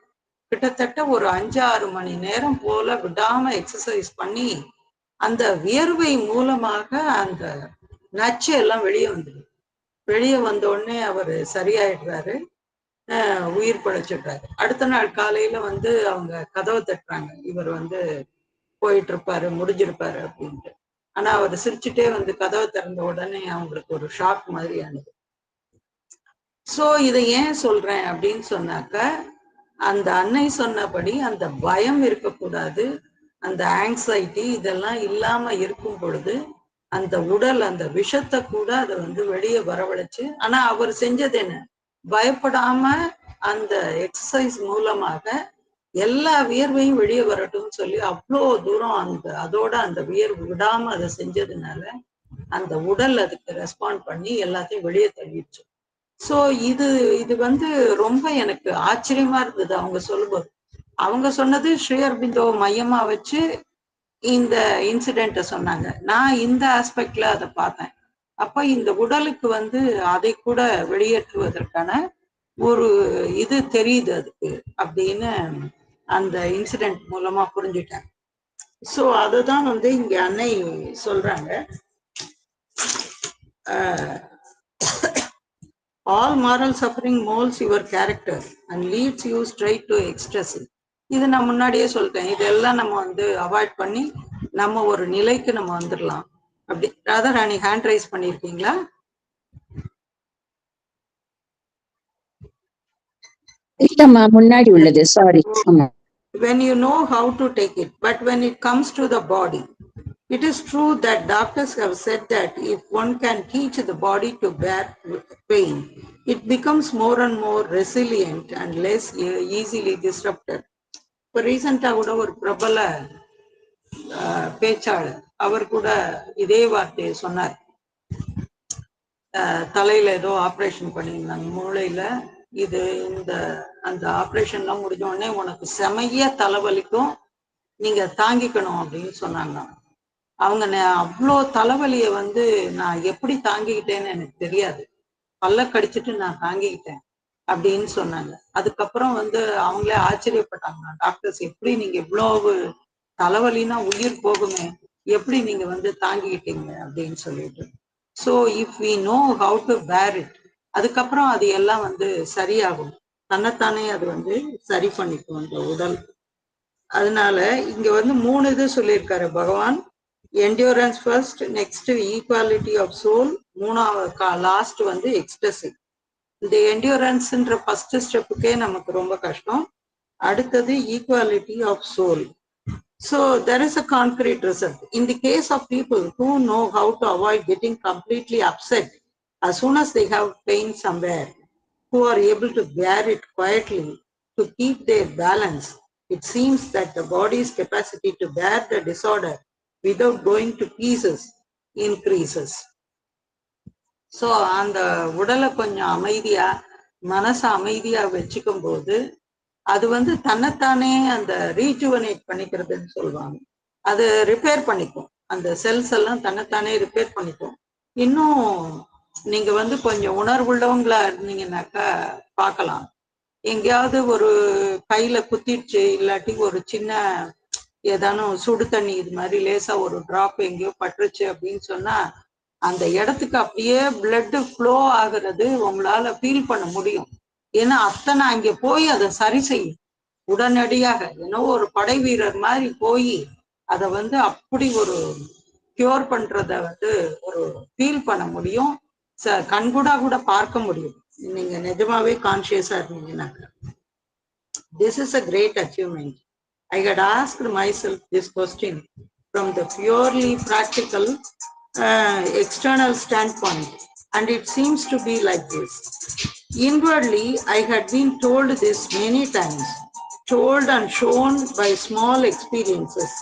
கிட்டத்தட்ட ஒரு 5-6 மணி நேரம் போல விடாம எக்ஸசைஸ் பண்ணி அந்த வியர்வை மூலமாக அந்த நச்சு எல்லாம் வெளியே வந்துடும். வெளியே வந்த உடனே அவர் சரியாயிடுறாரு, உயிர் பிழைச்சிடுறாரு. அடுத்த நாள் காலையில வந்து அவங்க கதவை தட்டுறாங்க, இவர் வந்து போயிட்டு இருப்பாரு, முடிஞ்சிருப்பாரு அப்படின்ட்டு. ஆனா அவர் சிரிச்சுட்டே வந்து கதவை திறந்த உடனே அவங்களுக்கு ஒரு ஷாக் மாதிரியானது. சோ இதை ஏன் சொல்றேன் அப்படின்னு சொன்னாக்க, அந்த அன்னை சொன்னபடி அந்த பயம் இருக்கக்கூடாது, அந்த ஆங்ஸைட்டி இதெல்லாம் இல்லாம இருக்கும் பொழுது அந்த உடல் அந்த விஷத்தை கூட அதை வந்து வெளியே வரவழைச்சு, ஆனா அவர் செஞ்சது என்ன, பயப்படாம அந்த எக்ஸசைஸ் மூலமாக எல்லா வியர்வையும் வெளியே வரட்டும்னு சொல்லி அவ்வளோ தூரம் அதோட அந்த வியர்வு விடாம அதை செஞ்சதுனால அந்த உடல் அதுக்கு ரெஸ்பாண்ட் பண்ணி எல்லாத்தையும் வெளியே தள்ளிடுச்சு. ஸோ இது வந்து ரொம்ப எனக்கு ஆச்சரியமா இருந்தது அவங்க சொல்லும்போது. அவங்க சொன்னது ஸ்ரீ அரபிந்தோ மையமா வச்சு இந்த இன்சிடென்ட்டை சொன்னாங்க. நான் இந்த ஆஸ்பெக்ட்ல அதை பார்த்தேன். அப்ப இந்த உடலுக்கு வந்து அதை கூட வெளியேற்றுவதற்கான ஒரு இது தெரியுது அதுக்கு அப்படின்னு அந்த இன்சிடென்ட் மூலமா புரிஞ்சுட்டேன். ஸோ அதுதான் வந்து இங்க அன்னை சொல்றாங்க, all moral suffering moulds your character and leads you straight to ecstasy. இது நான் முன்னாடியே சொல்லிட்டேன், இதெல்லாம் நம்ம வந்து அவாய்ட் பண்ணி நம்ம ஒரு நிலைக்கு நம்ம வந்துடலாம். அப்படி ராதாராணி ஹேண்ட் ரைஸ் பண்ணிருக்கீங்களா?
இல்லம்மா, முன்னாடி உள்ளது, சாரி. ஆமா.
When you know how to take it, but when it comes to the body, it is true that doctors have said that if one can teach the body to bear pain, it becomes more and more resilient and less easily disrupted. இப்போ ரீசெண்டாக கூட ஒரு பிரபல பேச்சாளர் அவர் கூட இதே வார்த்தையை சொன்னார். தலையில ஏதோ ஆப்ரேஷன் பண்ணியிருந்தாங்க மூளையில. இது அந்த ஆப்ரேஷன்லாம் முடிஞ்ச உடனே உனக்கு செமைய தலைவலிக்கும், நீங்க தாங்கிக்கணும் அப்படின்னு சொன்னாங்க. அவங்க அவ்வளோ தலைவலியை வந்து நான் எப்படி தாங்கிக்கிட்டேன்னு எனக்கு தெரியாது, பல்ல கடிச்சிட்டு நான் தாங்கிக்கிட்டேன் அப்படின்னு சொன்னாங்க. அதுக்கப்புறம் வந்து அவங்களே ஆச்சரியப்பட்டாங்க, டாக்டர்ஸ் எப்படி நீங்க இவ்வளவு தலைவலினா உயிர் போகுமே, எப்படி நீங்க வந்து தாங்கிக்கிட்டீங்க அப்படின்னு சொல்லிட்டு. So if we know how to bear it, அதுக்கப்புறம் அது எல்லாம் வந்து சரியாகும், தன்னைத்தானே அது வந்து சரி பண்ணிக்கும் அந்த உடல். அதனால இங்க வந்து 3 இது சொல்லியிருக்காரு Bhagavan. Endurance first, next equality of soul, 3வது லாஸ்ட் வந்து எக்ஸ்டசி. இந்த என்டியூரன்ஸ்ன்ற ஃபர்ஸ்ட் ஸ்டெப்புக்கே நமக்கு ரொம்ப கஷ்டம். அடுத்தது equality of soul. So there is a concrete result. In the case of people who know how to avoid getting completely upset as soon as they have pain somewhere, who are able to bear it quietly to keep their balance, it seems that the body's capacity to bear the disorder without going to pieces increases. So அந்த உடலை கொஞ்சம் அமைதியா மனசை அமைதியா வச்சுக்கும் போது அது வந்து தன்னைத்தானே அந்த ரீஜுவனேட் பண்ணிக்கிறதுன்னு சொல்லுவாங்க, அது ரிப்பேர் பண்ணிக்கும், அந்த செல்ஸ் எல்லாம் தன்னைத்தானே ரிப்பேர் பண்ணிக்கும். இன்னும் நீங்க வந்து கொஞ்சம் உணர்வுள்ளவங்களா இருந்தீங்கன்னாக்கா பார்க்கலாம், எங்கேயாவது ஒரு கையில குத்திடுச்சு, இல்லாட்டி ஒரு சின்ன ஏதானும் சுடு தண்ணி இது மாதிரி லேசா ஒரு டிராப் எங்கேயோ பட்டுருச்சு அப்படின்னு சொன்னா அந்த இடத்துக்கு அப்படியே பிளட் ஃப்ளோ ஆகுறது உங்களால ஃபீல் பண்ண முடியும். ஏன்னா அத்தனை அங்கே போய் அதை சரி செய்யும் உடனடியாக. ஏன்னோ ஒரு படை வீரர் மாதிரி போய் அதை வந்து அப்படி ஒரு கியூர் பண்றத வந்து ஒரு ஃபீல் பண்ண முடியும். கண்கூடா கூட பார்க்க முடியும் நீங்க நிஜமாவே கான்சியஸா இருந்தீங்கன்னாக்க. This is a great achievement. I had asked myself this question from the purely practical external standpoint, and it seems to be like this. Inwardly, I had been told this many times, told and shown by small experiences,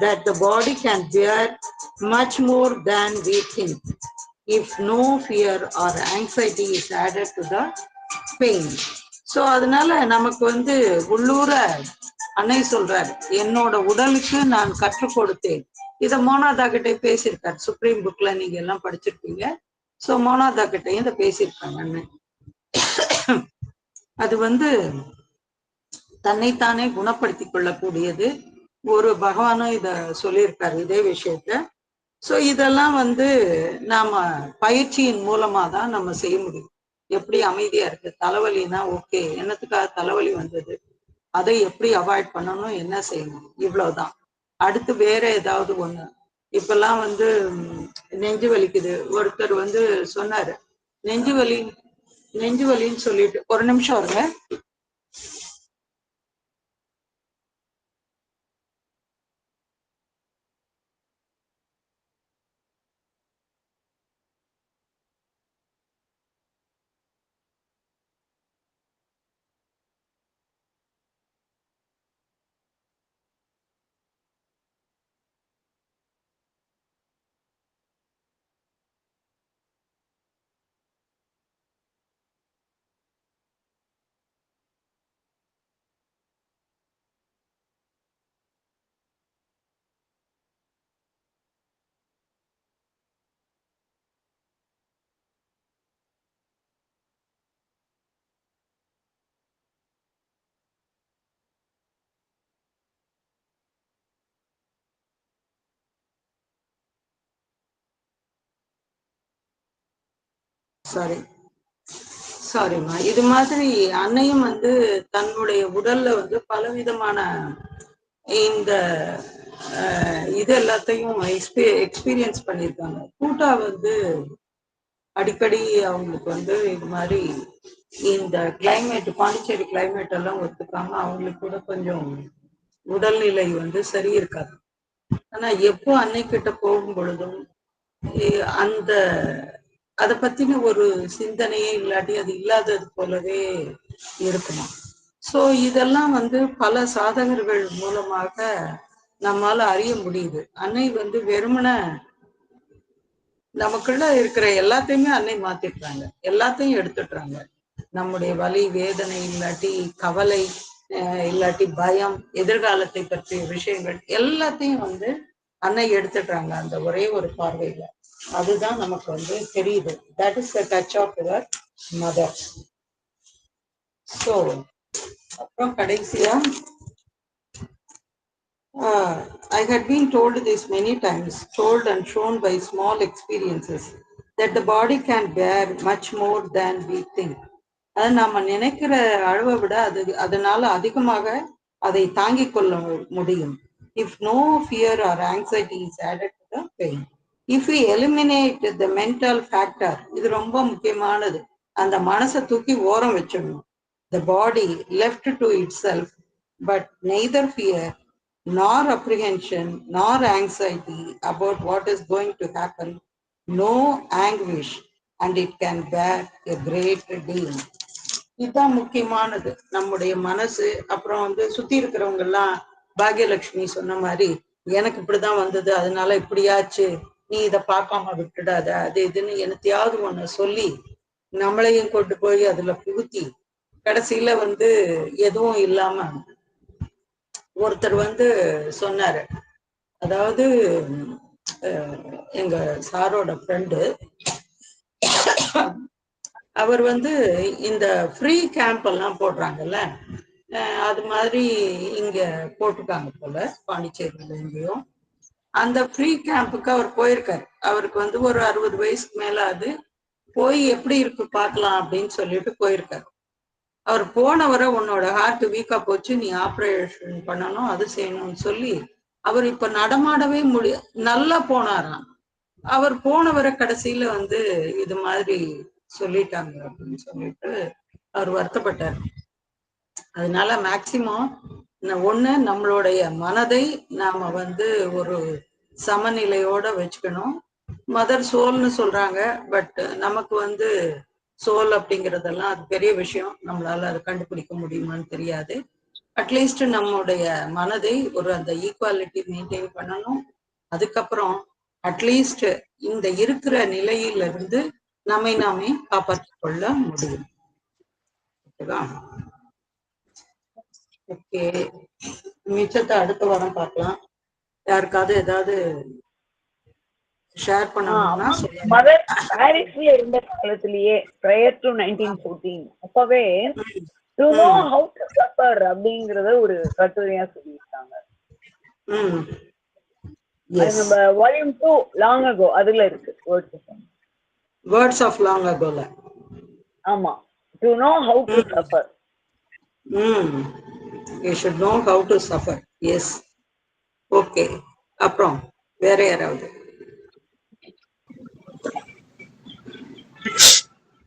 that the body can bear much more than we think if no fear or anxiety is added to the pain. So அதனால நமக்கு வந்து உள்ளூர அன்னை சொல்றாரு, என்னோட உடலுக்கு நான் கற்றுக் கொடுத்தேன். இதை மோனாதா கிட்டே பேசியிருக்காரு, சுப்ரீம் புக்ல நீங்க எல்லாம் படிச்சிருப்பீங்க. ஸோ மோனாதா கிட்டையும் இதை பேசியிருக்காங்க அண்ணன். அது வந்து தன்னைத்தானே குணப்படுத்தி கொள்ளக்கூடியது. ஒரு பகவானும் இத சொல்லியிருக்காரு இதே விஷயத்த. ஸோ இதெல்லாம் வந்து நாம பயிற்சியின் மூலமா தான் நம்ம செய்ய முடியும். எப்படி அமைதியா இருக்கு, தலைவலினா ஓகே, என்னத்துக்காக தலைவலி வந்தது, அதை எப்படி அவாய்ட் பண்ணணும், என்ன செய்யணும், இவ்வளவுதான். அடுத்து வேற ஏதாவது ஒண்ணு. இப்பெல்லாம் வந்து நெஞ்சு வலிக்குது, ஒருத்தர் வந்து சொன்னாரு நெஞ்சு வலின்னு சொல்லிட்டு, ஒரு நிமிஷம் வருங்க. சாரிம்மா. இது மாதிரி அன்னையும் வந்து தன்னுடைய உடல்ல வந்து பலவிதமான இந்த இது எல்லாத்தையும் எக்ஸ்பீரியன்ஸ் பண்ணியிருக்காங்க. கூட்டா வந்து அடிக்கடி அவங்களுக்கு வந்து இது மாதிரி இந்த கிளைமேட், பாண்டிச்சேரி கிளைமேட் எல்லாம் ஒத்துக்காம அவங்களுக்கு கூட கொஞ்சம் உடல்நிலை வந்து சரி இருக்காது. ஆனா எப்போ அன்னைக்கிட்ட போகும் பொழுதும் அந்த அதை பத்தின ஒரு சிந்தனையே இல்லாட்டி அது இல்லாதது போலவே இருக்குமா. ஸோ இதெல்லாம் வந்து பல சாதகர்கள் மூலமாக நம்மால அறிய முடியுது. அன்னை வந்து வெறுமன நமக்குள்ள இருக்கிற எல்லாத்தையுமே அன்னை மாத்திடுறாங்க, எல்லாத்தையும் எடுத்துடுறாங்க. நம்முடைய வலி வேதனை இல்லாட்டி கவலை இல்லாட்டி பயம், எதிர்காலத்தை பற்றிய விஷயங்கள் எல்லாத்தையும் வந்து அன்னை எடுத்துடுறாங்க அந்த ஒரே ஒரு பார்வையில. அதுதான் நமக்கு வந்து தெரியுது. That is the touch of your mother. So அப்புறம் கடைசியா I had been told this many times, told and shown by small experiences, that the body can bear much more than we think. அது நாம நினைக்கிற அளவை விட அதனால அதிகமாக அதை தாங்கிக் கொள்ள முடியும். If no fear or anxiety is added to the pain. If we eliminate the mental factor, இது ரொம்ப முக்கியமானது, அந்த மனசை தூக்கி ஓரம் வச்சிடணும். The body left to itself, but neither fear nor apprehension nor anxiety about what is going to happen, no anguish, and it can bear a great deal. இதுதான் முக்கியமானது. நம்முடைய மனசு அப்புறம் வந்து சுத்தி இருக்கிறவங்க எல்லாம் பாக்யலட்சுமி சொன்ன மாதிரி எனக்கு இப்படிதான் வந்தது, அதனால இப்படியாச்சு, நீ இதை பார்க்காம விட்டுடாத, அது இதுன்னு என்னத்தையாவது ஒண்ணு சொல்லி நம்மளையும் கொண்டு போய் அதுல புகுத்தி கடைசியில வந்து எதுவும் இல்லாம. ஒருத்தர் வந்து சொன்னாரு, அதாவது எங்க சாரோட ஃப்ரெண்டு அவர் வந்து இந்த ஃப்ரீ கேம்ப் எல்லாம் போடுறாங்கல்ல, அது மாதிரி இங்க போட்டிருக்காங்க போல பாண்டிச்சேரியில எங்கேயும். அந்த ஃப்ரீ கேம்புக்கு அவர் போயிருக்காரு. அவருக்கு வந்து ஒரு 60 வயசுக்கு மேல அது போய் எப்படி இருக்கு பார்க்கலாம் அப்படின்னு சொல்லிட்டு போயிருக்காரு. அவர் போனவரை உன்னோட ஹார்ட் வீக்கா போச்சு, நீ ஆப்ரேஷன் பண்ணணும், அது செய்யணும்னு சொல்லி அவர் இப்ப நடமாடவே நல்லா போனாராம். அவர் போனவரை கடைசியில வந்து இது மாதிரி சொல்லிட்டாங்க அப்படின்னு சொல்லிட்டு அவர் வருத்தப்பட்டார். அதனால மேக்சிமம் ஒண்ணு நம்மளுடைய மனதை நாம வந்து ஒரு சமநிலையோட வச்சுக்கணும். மதர் சோல்னு சொல்றாங்க, பட் நமக்கு வந்து சோல் அப்படிங்கறதெல்லாம் அது பெரிய விஷயம், நம்மளால அதை கண்டுபிடிக்க முடியுமான்னு தெரியாது. அட்லீஸ்ட் நம்முடைய மனதை ஒரு அந்த ஈக்குவாலிட்டி மெயின்டைன் பண்ணணும். அதுக்கப்புறம் அட்லீஸ்ட் இந்த இருக்கிற நிலையிலிருந்து நம்மை நாமே காப்பாற்றிக் கொள்ள முடியும். ஓகே, மிச்சத்தை அடுத்த வாரம் பார்க்கலாம். யாருக்காவது ஏதாவது ஷேர் பண்ணணும்னா சொல்லுங்க.
மதர் பாரிஸ்ல இருந்த காலத்திலேயே prior to 1914 அப்பவே to know how to suffer அப்படிங்கறத ஒரு கட்டுரையா சொல்லியிருக்காங்க. நம்ம வால்யூம் 2 லாங் அகோ அதுல இருக்கு
வேர்ட்ஸ் ஆஃப் லாங் அகோல.
ஆமா, to know how to suffer.
you should know how to suffer. yes. Okay, அப்புறம் வேற யாராவது?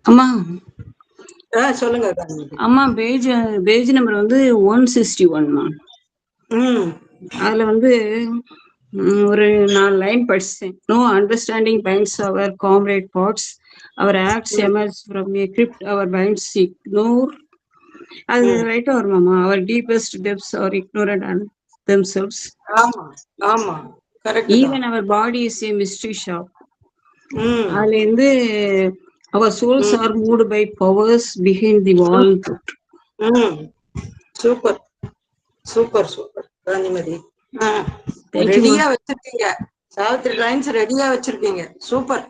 அம்மா
சொல்லுங்க.
அம்மா பேஜ் நம்பர் வந்து 161மா. அதுல வந்து ஒரு 4 லைன் படிச்சேன். No understanding binds our comrade parts, our acts emerge from a crypt, our minds ignore. அது ரைட்டா வருமாமா? Our deepest depths are ignorant and themselves.
ஆமா ஆமா, correct.
Even our body is a mystery shop. அதுல இருந்து our souls are moved by powers behind the wall.
Super super super Gandhimathi. ரெடியா வச்சிருக்கீங்க, Savitri lines ரெடியா வச்சிருக்கீங்க. சூப்பர்.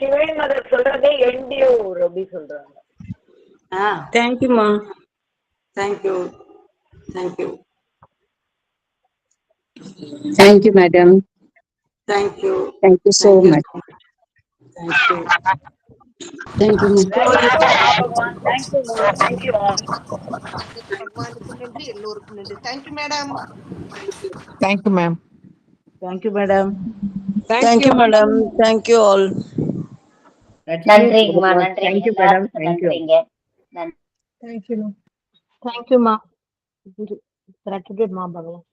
டிவைன் மதர் சொல்றதே என்டிஓ அப்படி சொல்றாங்க.
தேங்க்யூமா.
Thank you thank you
thank you madam.
Thank you
thank you so much.
Thank you
thank you.
பகவானுக்கு நன்றி, எல்லோருக்கும் நன்றி. Thank you madam.
Thank you ma'am.
Thank you madam.
Thank you madam. Thank you all.
நன்றிங்கம்மா, நன்றி.
Thank you madam. தேங்க்யூ.
நன்றி.
தேங்க்யூ. தேங்க்யூமா. கிராட்டிட்யூட் மா பகவான்.